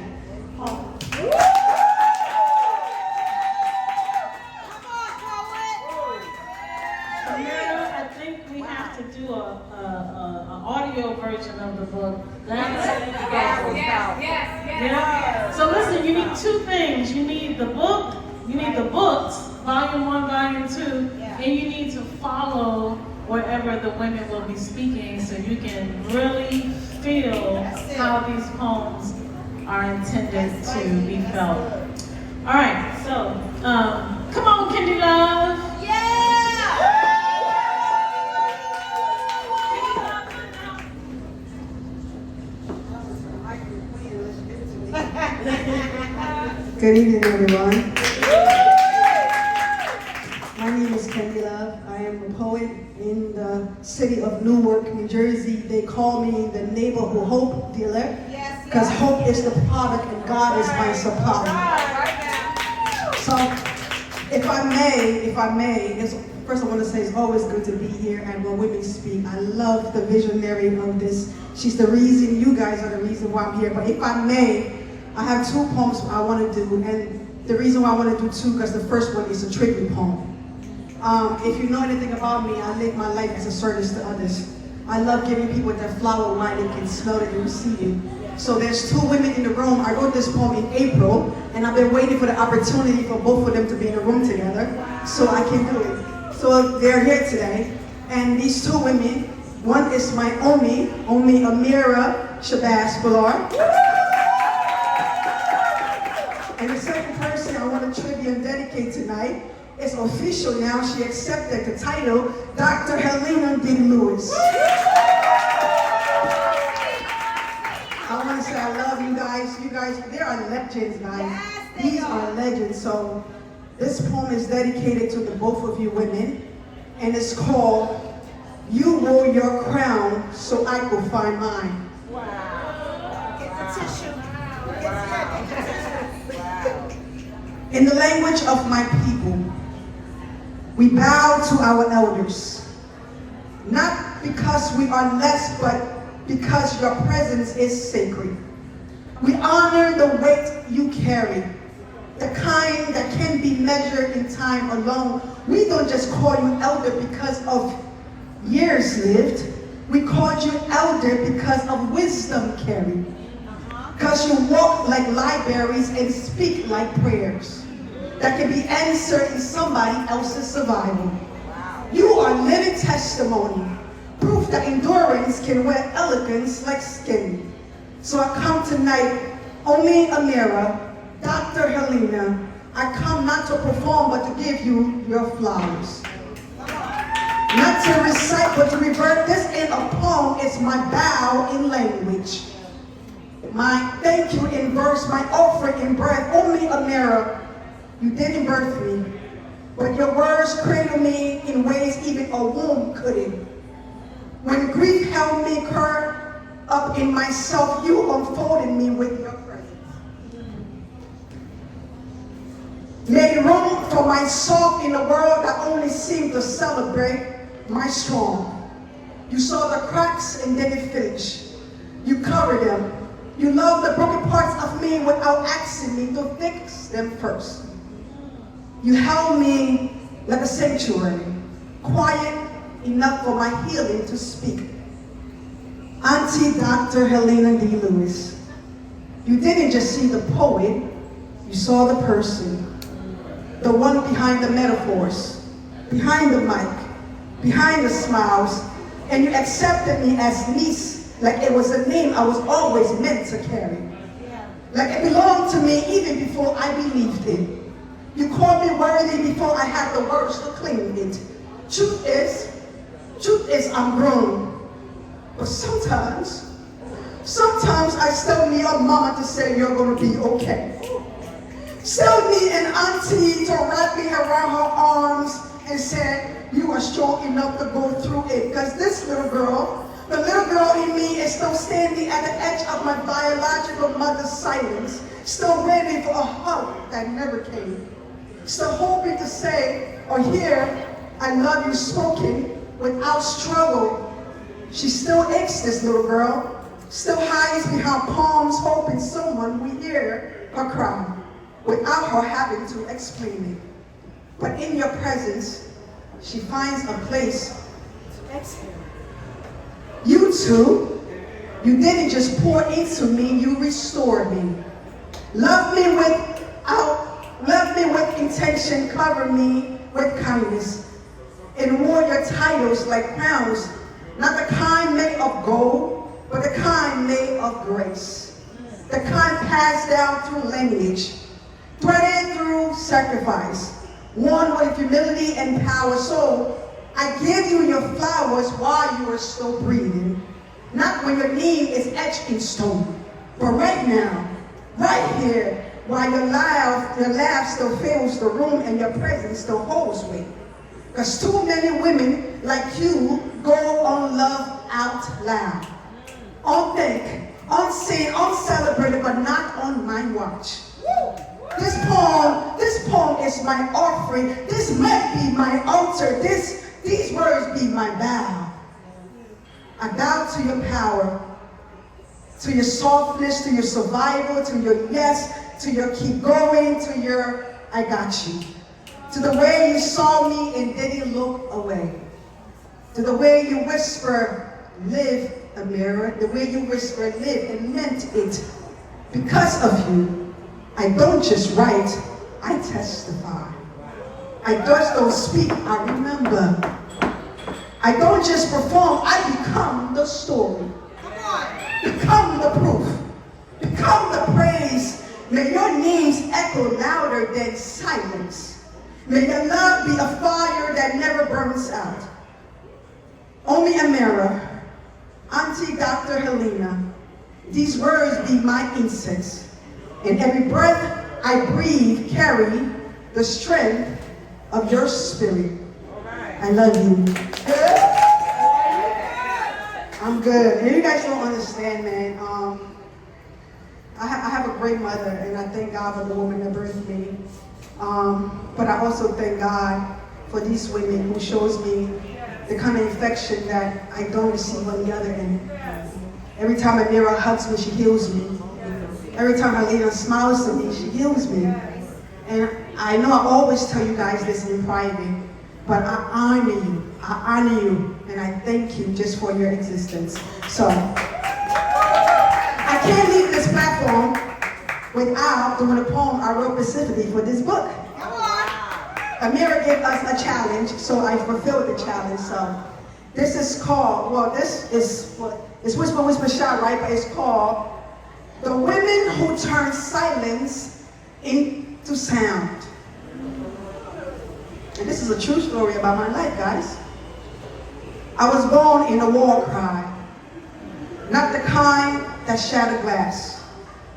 Amira, I think we have to do an audio version of the book. Yes. So listen, you need two things. You need the book, you need the books, volume 1, volume 2, and you need to follow wherever the women will be speaking so you can really feel how these poems are intended to be felt. All right, so come on, Kendi Love. Good evening, everyone. My name is Kendi Love. I am a poet in the city of Newark, New Jersey. They call me the neighborhood hope dealer because hope is the product and God is my supply. So, if I may, first I want to say it's always good to be here, and when women speak, I love the visionary of this. She's the reason, you guys are the reason why I'm here. But if I may, I have two poems I want to do, and the reason why I want to do two, because the first one is a tribute poem. If you know anything about me, I live my life as a service to others. I love giving people that flower wine, they can smell it and receive it. So there's two women in the room. I wrote this poem in April, and I've been waiting for the opportunity for both of them to be in a room together, so I can do it. So they're here today, and these two women, one is my Omi Amira Shabazz Ballard. And the second person I want to tribute and dedicate tonight is official now. She accepted the title, Dr. Helena D. Lewis. I want to say I love you guys. You guys, they are legends, guys. These are legends. So this poem is dedicated to the both of you women, and it's called You Wore Your Crown So I Could Find Mine. Wow. Get the tissue. In the language of my people, we bow to our elders, not because we are less, but because your presence is sacred. We honor the weight you carry, the kind that can be measured in time alone. We don't just call you elder because of years lived. We called you elder because of wisdom carried. Because you walk like libraries and speak like prayers that can be answered in somebody else's survival. You are living testimony, proof that endurance can wear elegance like skin. So I come tonight, Omi Amira, Dr. Helena. I come not to perform, but to give you your flowers. Not to recite, but to revert this in a poem. It's my bow in language. My thank you in verse, my offering in breath. Omi Amira, you didn't birth me, but your words cradle me in ways even a womb couldn't. When grief held me curled up in myself, you unfolded me with your presence. for my soft in a world that only seemed to celebrate my strong. You saw the cracks and didn't finish. You covered them. You loved the broken parts of me without asking me to fix them first. You held me like a sanctuary, quiet enough for my healing to speak. Auntie Dr. Helena D. Lewis, you didn't just see the poet, you saw the person, the one behind the metaphors, behind the mic, behind the smiles, and you accepted me as niece like it was a name I was always meant to carry. Like it belonged to me even before I believed it. You called me worthy before I had the words to claim it. Truth is I'm grown. But sometimes I still need a mama to say you're gonna be okay. Still need an auntie to wrap me around her arms and say, you are strong enough to go through it. Because this little girl, the little girl in me is still standing at the edge of my biological mother's silence, still waiting for a hug that never came. Still hoping to say or hear, I love you spoken without struggle. She still aches, this little girl, still hides behind palms, hoping someone will hear her cry, without her having to explain it. But in your presence, she finds a place to exhale. You two, you didn't just pour into me, you restored me. Love me with intention, cover me with kindness, and wore your titles like crowns. Not the kind made of gold, but the kind made of grace. The kind passed down through lineage, threaded through sacrifice, worn with humility and power. So I give you your flowers while you are still breathing. Not when your name is etched in stone, but right now, right here, while your laugh still fills the room and your presence still holds me. Because too many women like you go on love out loud. Unthink, unseen, uncelebrated, but not on my watch. This poem is my offering. This might be my altar. These words be my vow. I bow to your power, to your softness, to your survival, to your yes, to your keep going, to your I got you. To the way you saw me and didn't look away. To the way you whisper, live, Amira. The way you whisper, live, and meant it. Because of you, I don't just write, I testify. I just don't speak, I remember. I don't just perform, I become the story. Become the proof. Become the praise. May your names echo louder than silence. May your love be a fire that never burns out. Only Amira, Auntie Dr. Helena, these words be my incense. And every breath I breathe carry the strength of your spirit. I love you. I'm good. And you guys don't understand, man. I have a great mother, and I thank God for the woman that birthed me. But I also thank God for these women who shows me the kind of affection that I don't receive on the other end. Every time Amira hugs me, she heals me. Every time Helena smiles to me, she heals me. And I know I always tell you guys this in private, but I honor you, and I thank you just for your existence. So, I can't leave this platform without doing a poem I wrote specifically for this book. Amira gave us a challenge, so I fulfilled the challenge. So, this is called, it's Whisper, Whisper, Shout, right? But it's called The Women Who Turn Silence into Sound. And this is a true story about my life, guys. I was born in a war cry. Not the kind that shatter glass,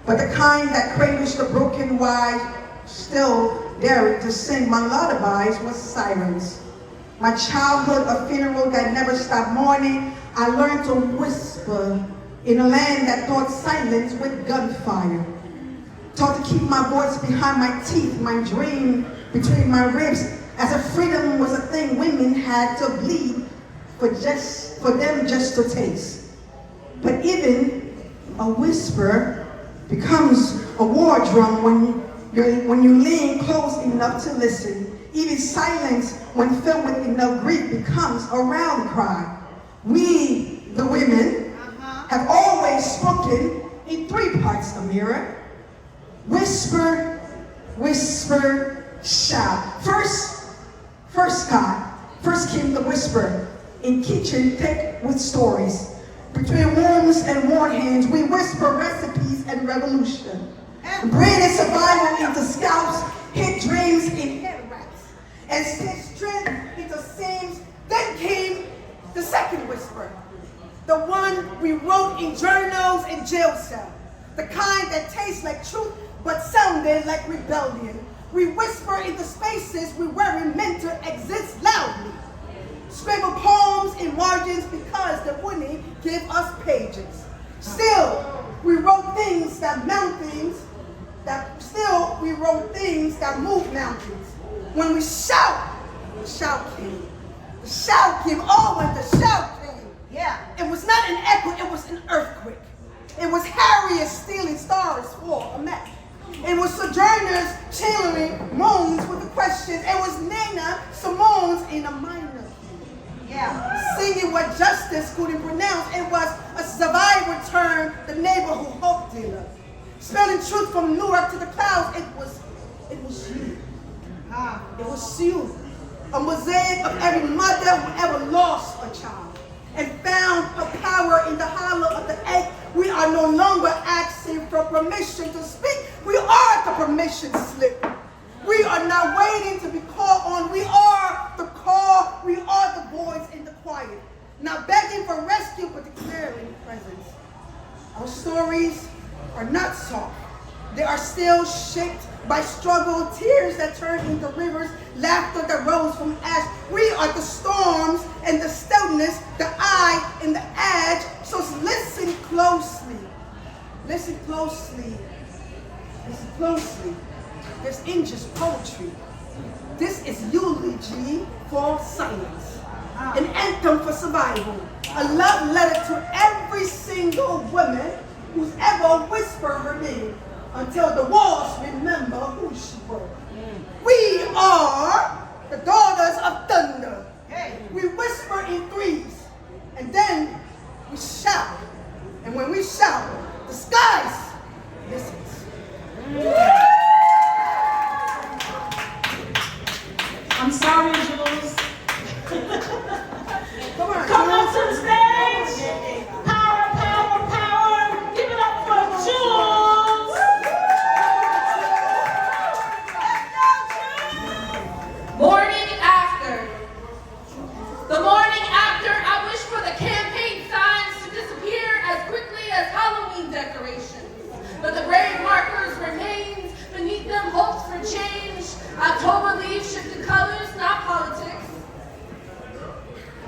but the kind that cradles the broken while still daring to sing my lullabies with sirens. My childhood, a funeral that never stopped mourning. I learned to whisper in a land that thought silence with gunfire. Taught to keep my voice behind my teeth, my dream between my ribs, as if freedom was a thing women had to bleed for them just to taste. But even a whisper becomes a war drum when you lean close enough to listen. Even silence, when filled with enough grief, becomes a rally cry. We, the women, have always spoken in three parts, Amira. Whisper, whisper, shout. First came the whisper. In kitchen thick with stories. Between wombs and warm hands, we whisper recipes and revolution. Breathe survival into scalps, hit dreams in head wraps, and stitch strength into seams. Then came the second whisper. The one we wrote in journals in jail cell. The kind that tastes like truth but sounded like rebellion. We whisper into spaces we weren't meant to exist loudly. Scribble poems in margins because they wouldn't give us pages. Still, we wrote things that move mountains. When we shout, the shout came. The shout came, oh, when the shout came. Yeah. It was not an echo, it was an earthquake. It was Harriet stealing stars for a map. It was sojourners chilling moans with the questions. It was Nina Simone's in a minor. Yeah. Singing what justice couldn't pronounce. It was a survivor turned the neighborhood hope dealer. Spelling truth from Newark to the clouds. It was you. It was you. A mosaic of every mother who ever lost a child and found her power in the hollow of the egg. We are no longer asking for permission to speak. We are the permission slip. We are not waiting to be called on. We are the call. We are the voice in the quiet. Not begging for rescue, but declaring presence. Our stories are not soft. They are still shaped by struggle, tears that turn into rivers, laughter that rose from ash. We are the storms and the stillness, the eye and the edge. So listen closely. Listen closely. Listen closely. This ain't just poetry. This is eulogy for silence. An anthem for survival. A love letter to every single woman who's ever whispered her name until the walls remember who she was. We are the daughters of thunder. We whisper in threes, and then we shout. And when we shout, the skies listens. I'm sorry, Jules. Come on, to the stage. Power, power, power. Give it up for Jules. Morning after. The morning after, I wish for the campaign signs to disappear as quickly as Halloween decorations. But the brave markers remain, beneath them hopes for change. October leaves shifted colors, not politics.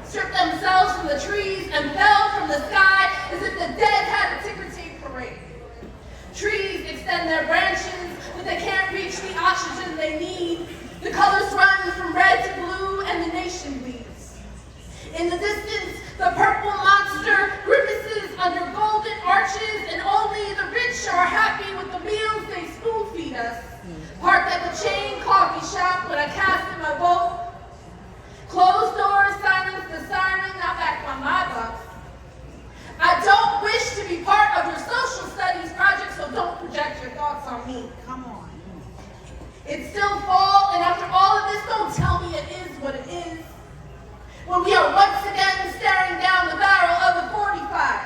Stripped themselves from the trees and fell from the sky as if the dead had a ticker tape parade. Trees extend their branches, but they can't reach the oxygen they need. The colors run from red to blue and the nation bleeds. In the distance, the purple monster grimaces under golden arches, and only the rich are happy with the meals they spoon feed us. Parked at the chain coffee shop when I cast in my vote. Closed doors silence the siren, not back on my bucks. I don't wish to be part of your social studies project, so don't project your thoughts on me. Come on. It's still fall, and after all of this, don't tell me it is what it is. When we are once again staring down the barrel of the 45.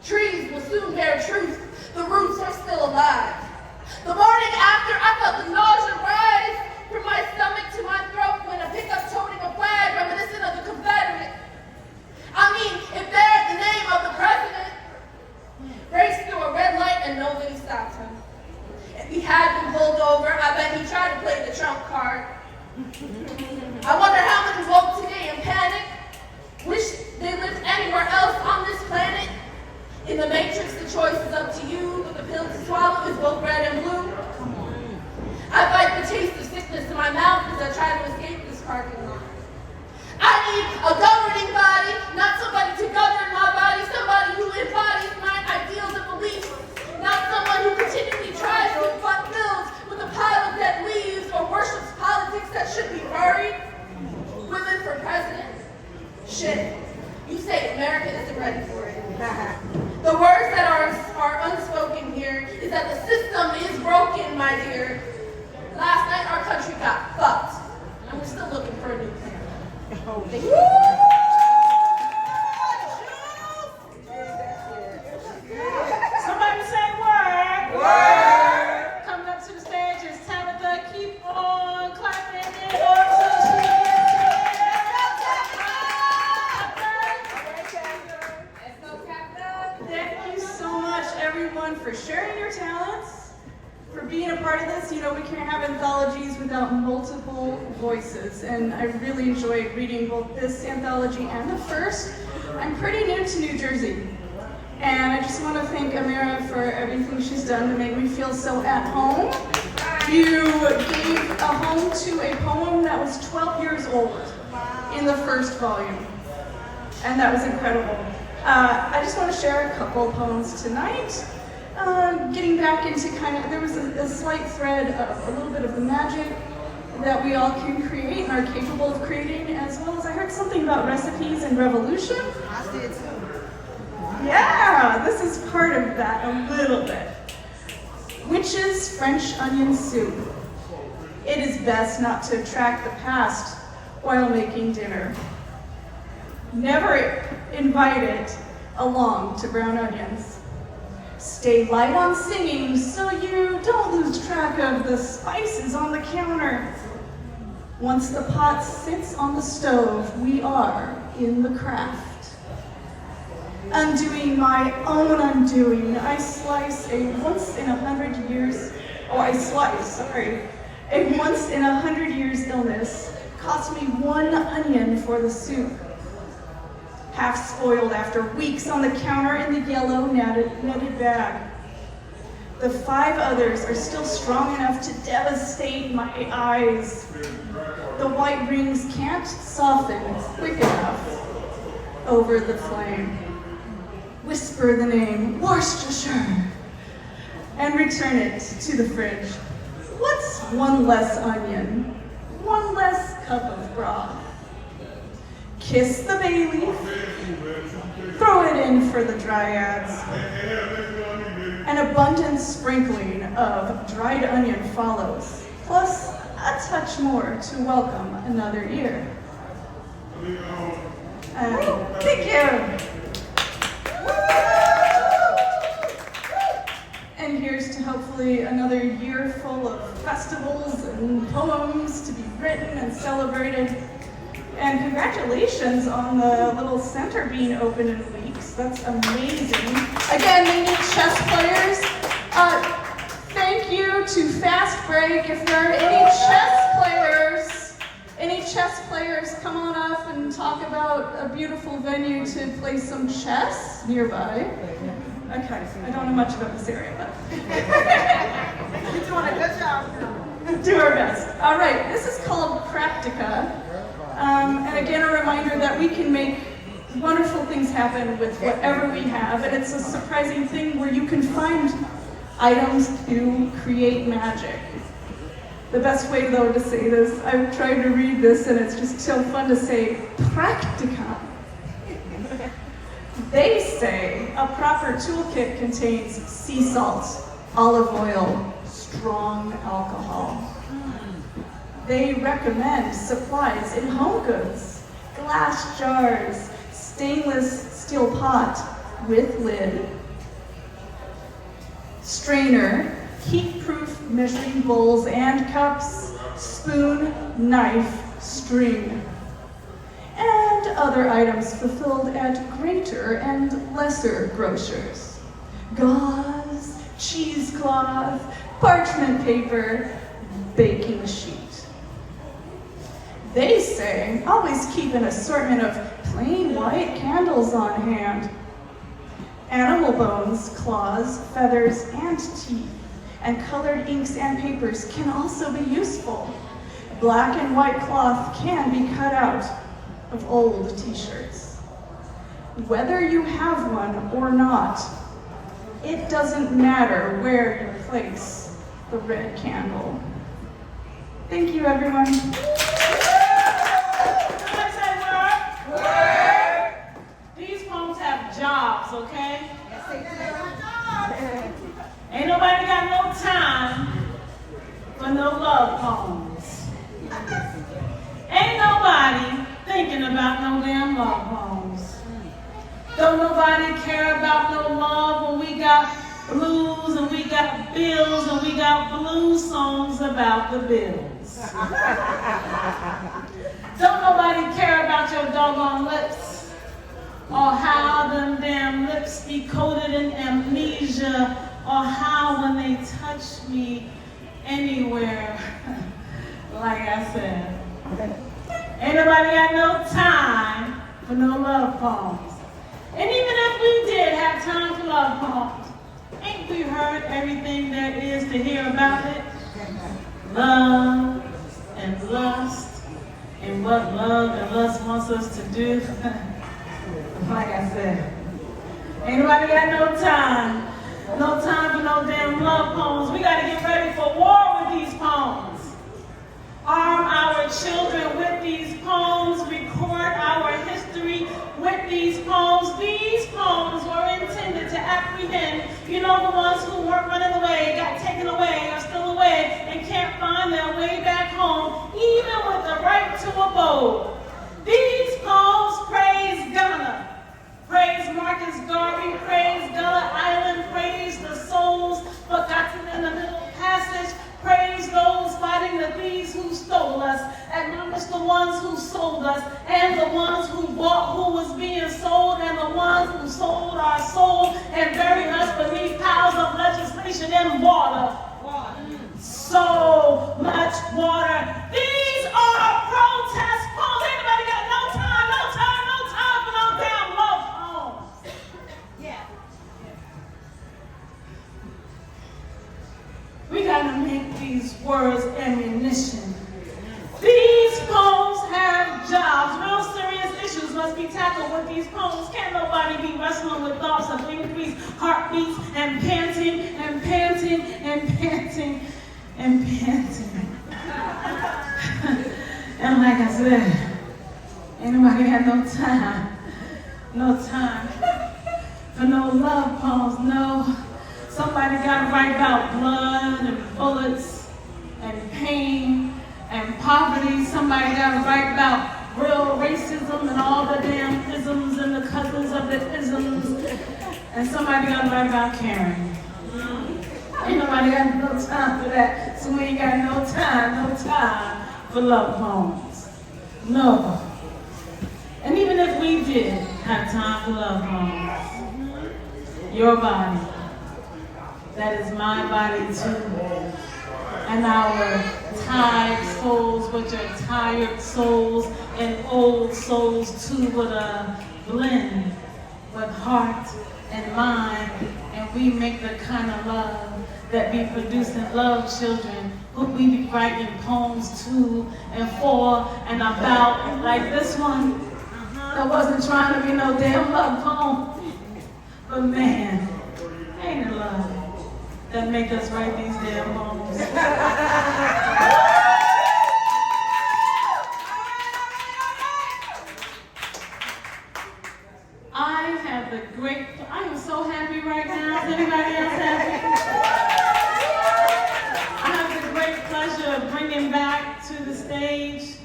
Trees will soon bear truth. The roots are still alive. The morning after, I felt the nausea rise from my stomach to my throat when a pickup toting a flag reminiscent of the Confederate. I mean, it bears the name of the president. Raced through a red light and nobody stopped him. If he had been pulled over, I bet he tried to play the trump card. I wonder how many woke today in panic, wish they lived anywhere else on this planet. In the Matrix, the choice is up to you, but the pill to swallow is both red and blue. I fight the taste of shit. You say America isn't ready for it. The words that are unspoken here is that the system is broken, my dear. Last night our country got fucked, and we're still looking for a new plan. Somebody say word. Word. Coming up to the stage is Tabitha. Keep on clapping it up so she Thank you so much, everyone, for sharing your talents, for being a part of this. You know, we can't have anthologies without multiple voices, and I really enjoyed reading both this anthology and the first. I'm pretty new to New Jersey, and I just want to thank Amira for everything she's done to make me feel so at home. You gave a home to a poem that was 12 years old in the first volume, and that was incredible. I just want to share a couple poems tonight. Getting back into there was a slight thread of a little bit of the magic that we all can create and are capable of creating, as well as I heard something about recipes and revolution. I did too. Yeah, this is part of that a little bit. Witch's French onion soup. It is best not to attract the past while making dinner. Never invite it along to brown onions. Stay light on singing so you don't lose track of the spices on the counter. Once the pot sits on the stove, we are in the craft. Undoing my own undoing, I slice a once in 100 years, a once in 100 years illness. Cost me 1 onion for the soup. Half spoiled after weeks on the counter in the yellow netted bag. The 5 others are still strong enough to devastate my eyes. The white rings can't soften quick enough over the flame. Whisper the name, Worcestershire, and return it to the fridge. What's 1 less onion? 1 less cup of broth? Kiss the bay leaf, throw it in for the dryads. An abundant sprinkling of dried onion follows, plus a touch more to welcome another year. Thank you. And here's to hopefully another year full of festivals and poems to be written and celebrated. And congratulations on the little center being open in weeks. That's amazing. Again, we need chess players. Thank you to Fast Break. If there are any chess players, come on up and talk about a beautiful venue to play some chess nearby. Okay, I don't know much about this area, but You're doing a good job. do our best. All right, this is called Practica. And again, a reminder that we can make wonderful things happen with whatever we have, and it's a surprising thing where you can find items to create magic. The best way, though, to say this, I've tried to read this, and it's just so fun to say, Practica. They say a proper toolkit contains sea salt, olive oil, strong alcohol. They recommend supplies in home goods, glass jars, stainless steel pot with lid, strainer, heat-proof measuring bowls and cups, spoon, knife, string, and other items fulfilled at greater and lesser grocers. Gauze, cheesecloth, parchment paper, baking sheet. They say always keep an assortment of plain white candles on hand. Animal bones, claws, feathers, and teeth, and colored inks and papers can also be useful. Black and white cloth can be cut out of old t-shirts. Whether you have one or not, it doesn't matter where you place the red candle. Thank you, everyone. Word. Don't nobody care about no love when we got blues and we got bills and we got blues songs about the bills. Don't nobody care about your doggone lips or how them damn lips be coated in amnesia or how when they touch me anywhere, like I said. Ain't nobody got no time for no love poems. And even if we did have time for love poems, ain't we heard everything there is to hear about it? Love and lust and what love and lust wants us to do. Like I said, ain't nobody got no time. No time for no damn love poems. We gotta get ready for war with these poems. Arm our children with these poems. Record our history with these poems. These poems were intended to apprehend, you know, the ones who weren't running away, got taken away, are still away, and can't find their way back home, even with the right to abode. These poems praise Ghana. Praise Marcus Garvey, praise Gullah Island, praise the souls forgotten in the Middle Passage, praise those fighting the thieves who stole us, acknowledge the ones who sold us, and the ones who bought who was being sold, and the ones who sold our soul and buried us beneath piles of legislation and water. So much water. These are protest poems. Anybody got no time for no damn love poems? Yeah. We gotta make these words ammunition. These poems have jobs. Real serious issues must be tackled with these poems. Can't nobody be wrestling with thoughts of increased heartbeats and panting and panting and panting and panting. And like I said, ain't nobody got no time for no love poems, no. Somebody gotta write about blood and bullets and pain and poverty. Somebody gotta write about real racism and all the damn isms and the cousins of the isms. And somebody gotta write about caring. Ain't nobody got no time for that. So we ain't got no time for love poems. No. And even if we did have time for love poems, your body, that is my body too. And our tired souls, which are tired souls, and old souls too, would blend with heart and mind, and we make the kind of love that be producing love children who we be writing poems to and for and about, like this one that wasn't trying to be no damn love poem. But man, ain't it love that make us write these damn poems? I am so happy right now. Is anybody else happy? I have the great pleasure of bringing back to the stage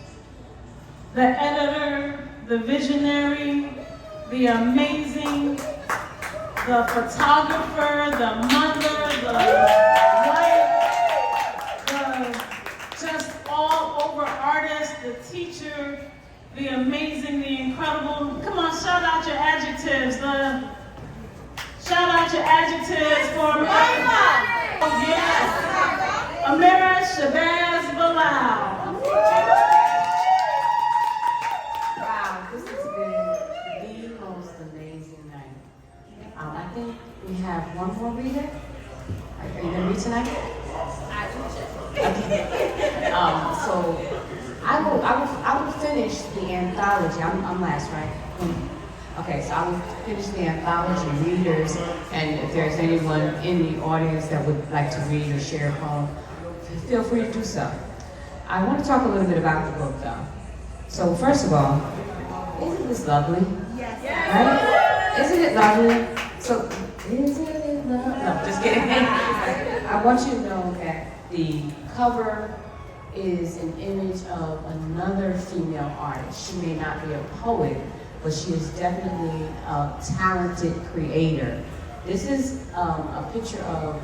the editor, the visionary, the amazing, the photographer, the mother, the wife, the just all over artist, the teacher, the amazing, the incredible. Come on, shout out your adjectives. Shout out your adjectives for Amira. Oh, yes. Amira Shabazz Bilal. Wow, this has been the most amazing night. I think we have one more reader. Are you going to read tonight? Okay. So I will finish the anthology. I'm last, right? Okay, so I will finish the anthology readers, and if there's anyone in the audience that would like to read or share a poem, feel free to do so. I want to talk a little bit about the book, though. So first of all, isn't this lovely? Yes. Right? Isn't it lovely? So, isn't it lovely? No, just kidding. I want you to know that the cover is an image of another female artist. She may not be a poet, but she is definitely a talented creator. This is a picture of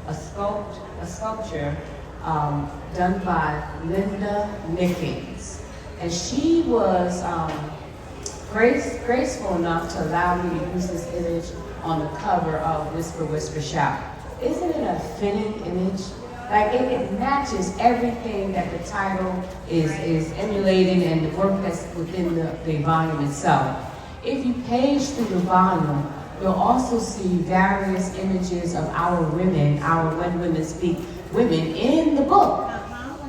a sculpture done by Linda Nickings. And she was graceful enough to allow me to use this image on the cover of Whisper, Whisper, Shout. Isn't it a fitting image? Like it matches everything that the title is emulating and the work that's within the volume itself. If you page through the volume, you'll also see various images of our women, our When Women Speak women in the book,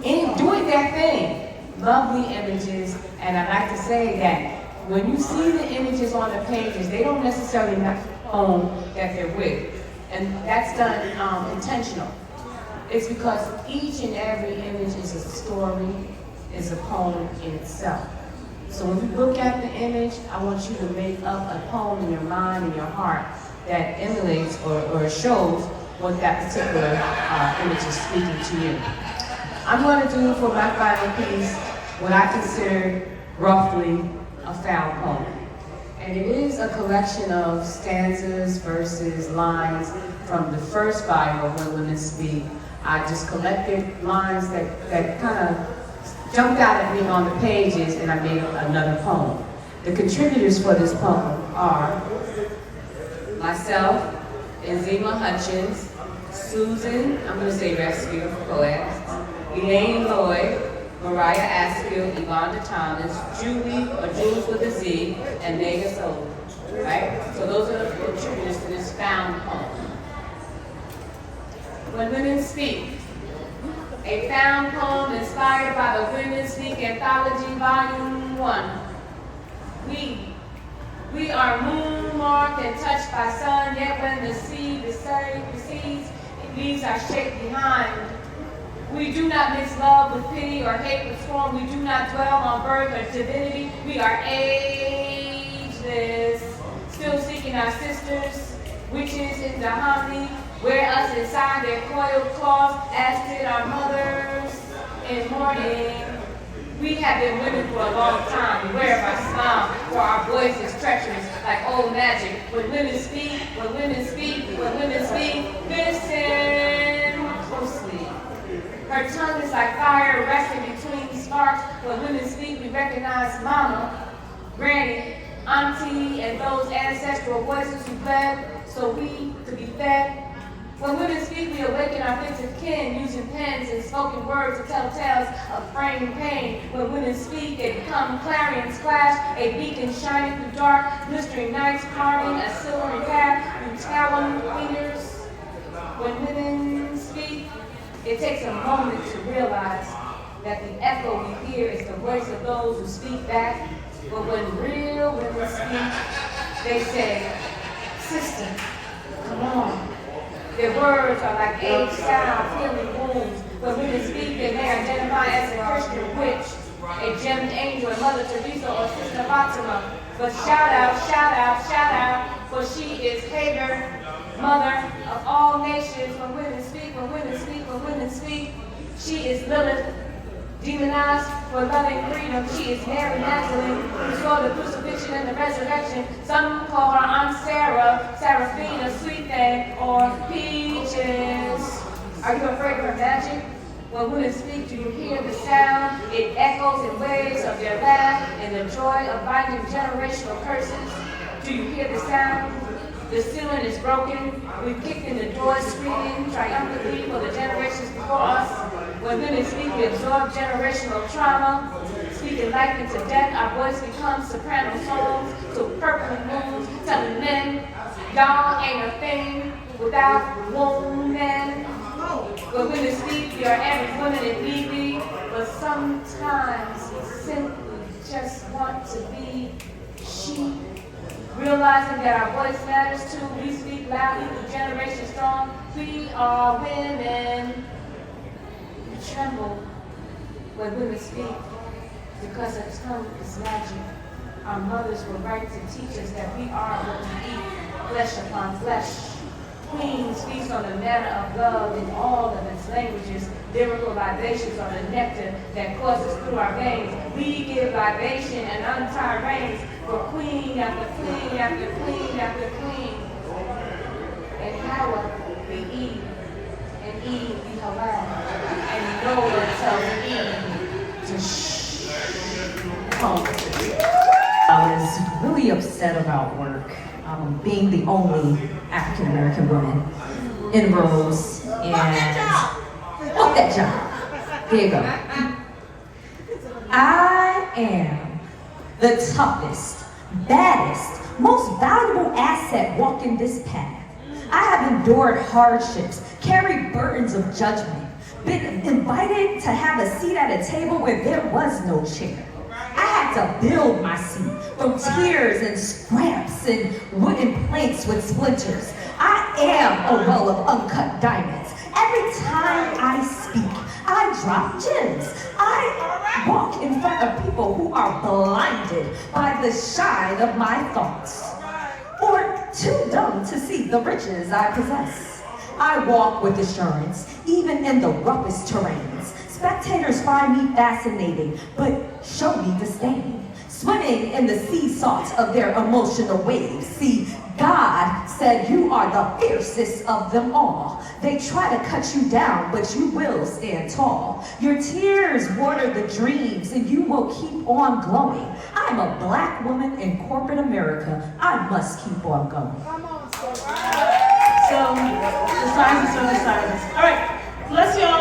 doing their thing. Lovely images, and I like to say that when you see the images on the pages, they don't necessarily match the poem that they're with, and that's done intentional. It's because each and every image is a story, is a poem in itself. So when you look at the image, I want you to make up a poem in your mind and your heart that emulates or shows what that particular image is speaking to you. I'm going to do for my final piece what I consider roughly a found poem. And it is a collection of stanzas, verses, lines from the first volume of When Women Speak. I just collected lines that kind of jumped out at me on the pages, and I made another poem. The contributors for this poem are myself, Enzima Hutchins, Susan, I'm going to say rescue for poets, Elaine Lloyd, Mariah Askill, Yvonne Thomas, Julie, or Jules with a Z, and Nega Soul. Right? So those are the contributors to this found poem. When Women Speak, a found poem inspired by the Women Speak Anthology, Volume 1. We are moon-marked and touched by sun, yet when the sea recedes, it leaves our shape behind. We do not mix love with pity or hate with scorn. We do not dwell on birth or divinity. We are ageless, still seeking our sisters, witches in the harmony, wear us inside their coiled cloths, as did our mothers in mourning. We have been women for a long time, beware of our smile, for our voice is treacherous like old magic. When women speak, when women speak, when women speak, listen closely. Her tongue is like fire resting between sparks. When women speak, we recognize mama, granny, auntie, and those ancestral voices who bled so we could be fed. When women speak, we awaken our offensive kin, using pens and spoken words to tell tales of frame pain. When women speak, they become clarions flash, a beacon shining through dark, blistering nights, carving a silvery path through talon fingers. When women speak, it takes a moment to realize that the echo we hear is the voice of those who speak back. But when real women speak, they say, sister, come on. Their words are like aged sound, healing wounds. When women speak, they may identify as a Christian witch, a gemmed angel, a Mother Teresa, or Sister Fatima. But shout out, shout out, shout out, for she is Hagar, mother of all nations. When women speak, when women speak, when women speak, she is Lilith, demonized for loving freedom. She is Mary Magdalene, who saw the crucifixion and the resurrection. Some call her Aunt Sarah, Seraphina, Sweet Thing, or Peaches. Are you afraid of her magic? When women speak, do you hear the sound? It echoes in waves of their laugh and the joy of binding generational curses. Do you hear the sound? The ceiling is broken. We've kicked in the doors screaming triumphantly for the generations before us. When women speak, we absorb generational trauma. Speaking life into death, our voice becomes soprano songs to purpling moons, telling men, y'all ain't a thing without woman. When women speak, we are every woman in need be, but sometimes we simply just want to be sheep. Realizing that our voice matters too, we speak loudly through generations strong. We are women. We tremble when women speak because a tongue is magic. Our mothers were right to teach us that we are what we eat, flesh upon flesh. Queen speaks on the manner of love in all of its languages. lyrical libations are the nectar that courses through our veins. We give libation and untied reins for queen after queen after queen after queen. And Hawa be Eve, and Eve be Hawa, and Noah tells Eve to shh. I was really upset about work, being the only African American woman in roles, and fuck that job. There you go. I am the toughest, baddest, most valuable asset walking this path. I have endured hardships, carried burdens of judgment, been invited to have a seat at a table where there was no chair. I had to build my seat from tears and scraps and wooden planks with splinters. I am a well of uncut diamonds. Every time I speak, I drop gems. I walk in front of people who are blinded by the shine of my thoughts, or too dumb to see the riches I possess. I walk with assurance, even in the roughest terrains. Spectators find me fascinating, but show me disdain. Swimming in the sea salt of their emotional waves. See, God said you are the fiercest of them all. They try to cut you down, but you will stand tall. Your tears water the dreams, and you will keep on glowing. I'm a black woman in corporate America. I must keep on going. So, the silence of the silence. All right, let's all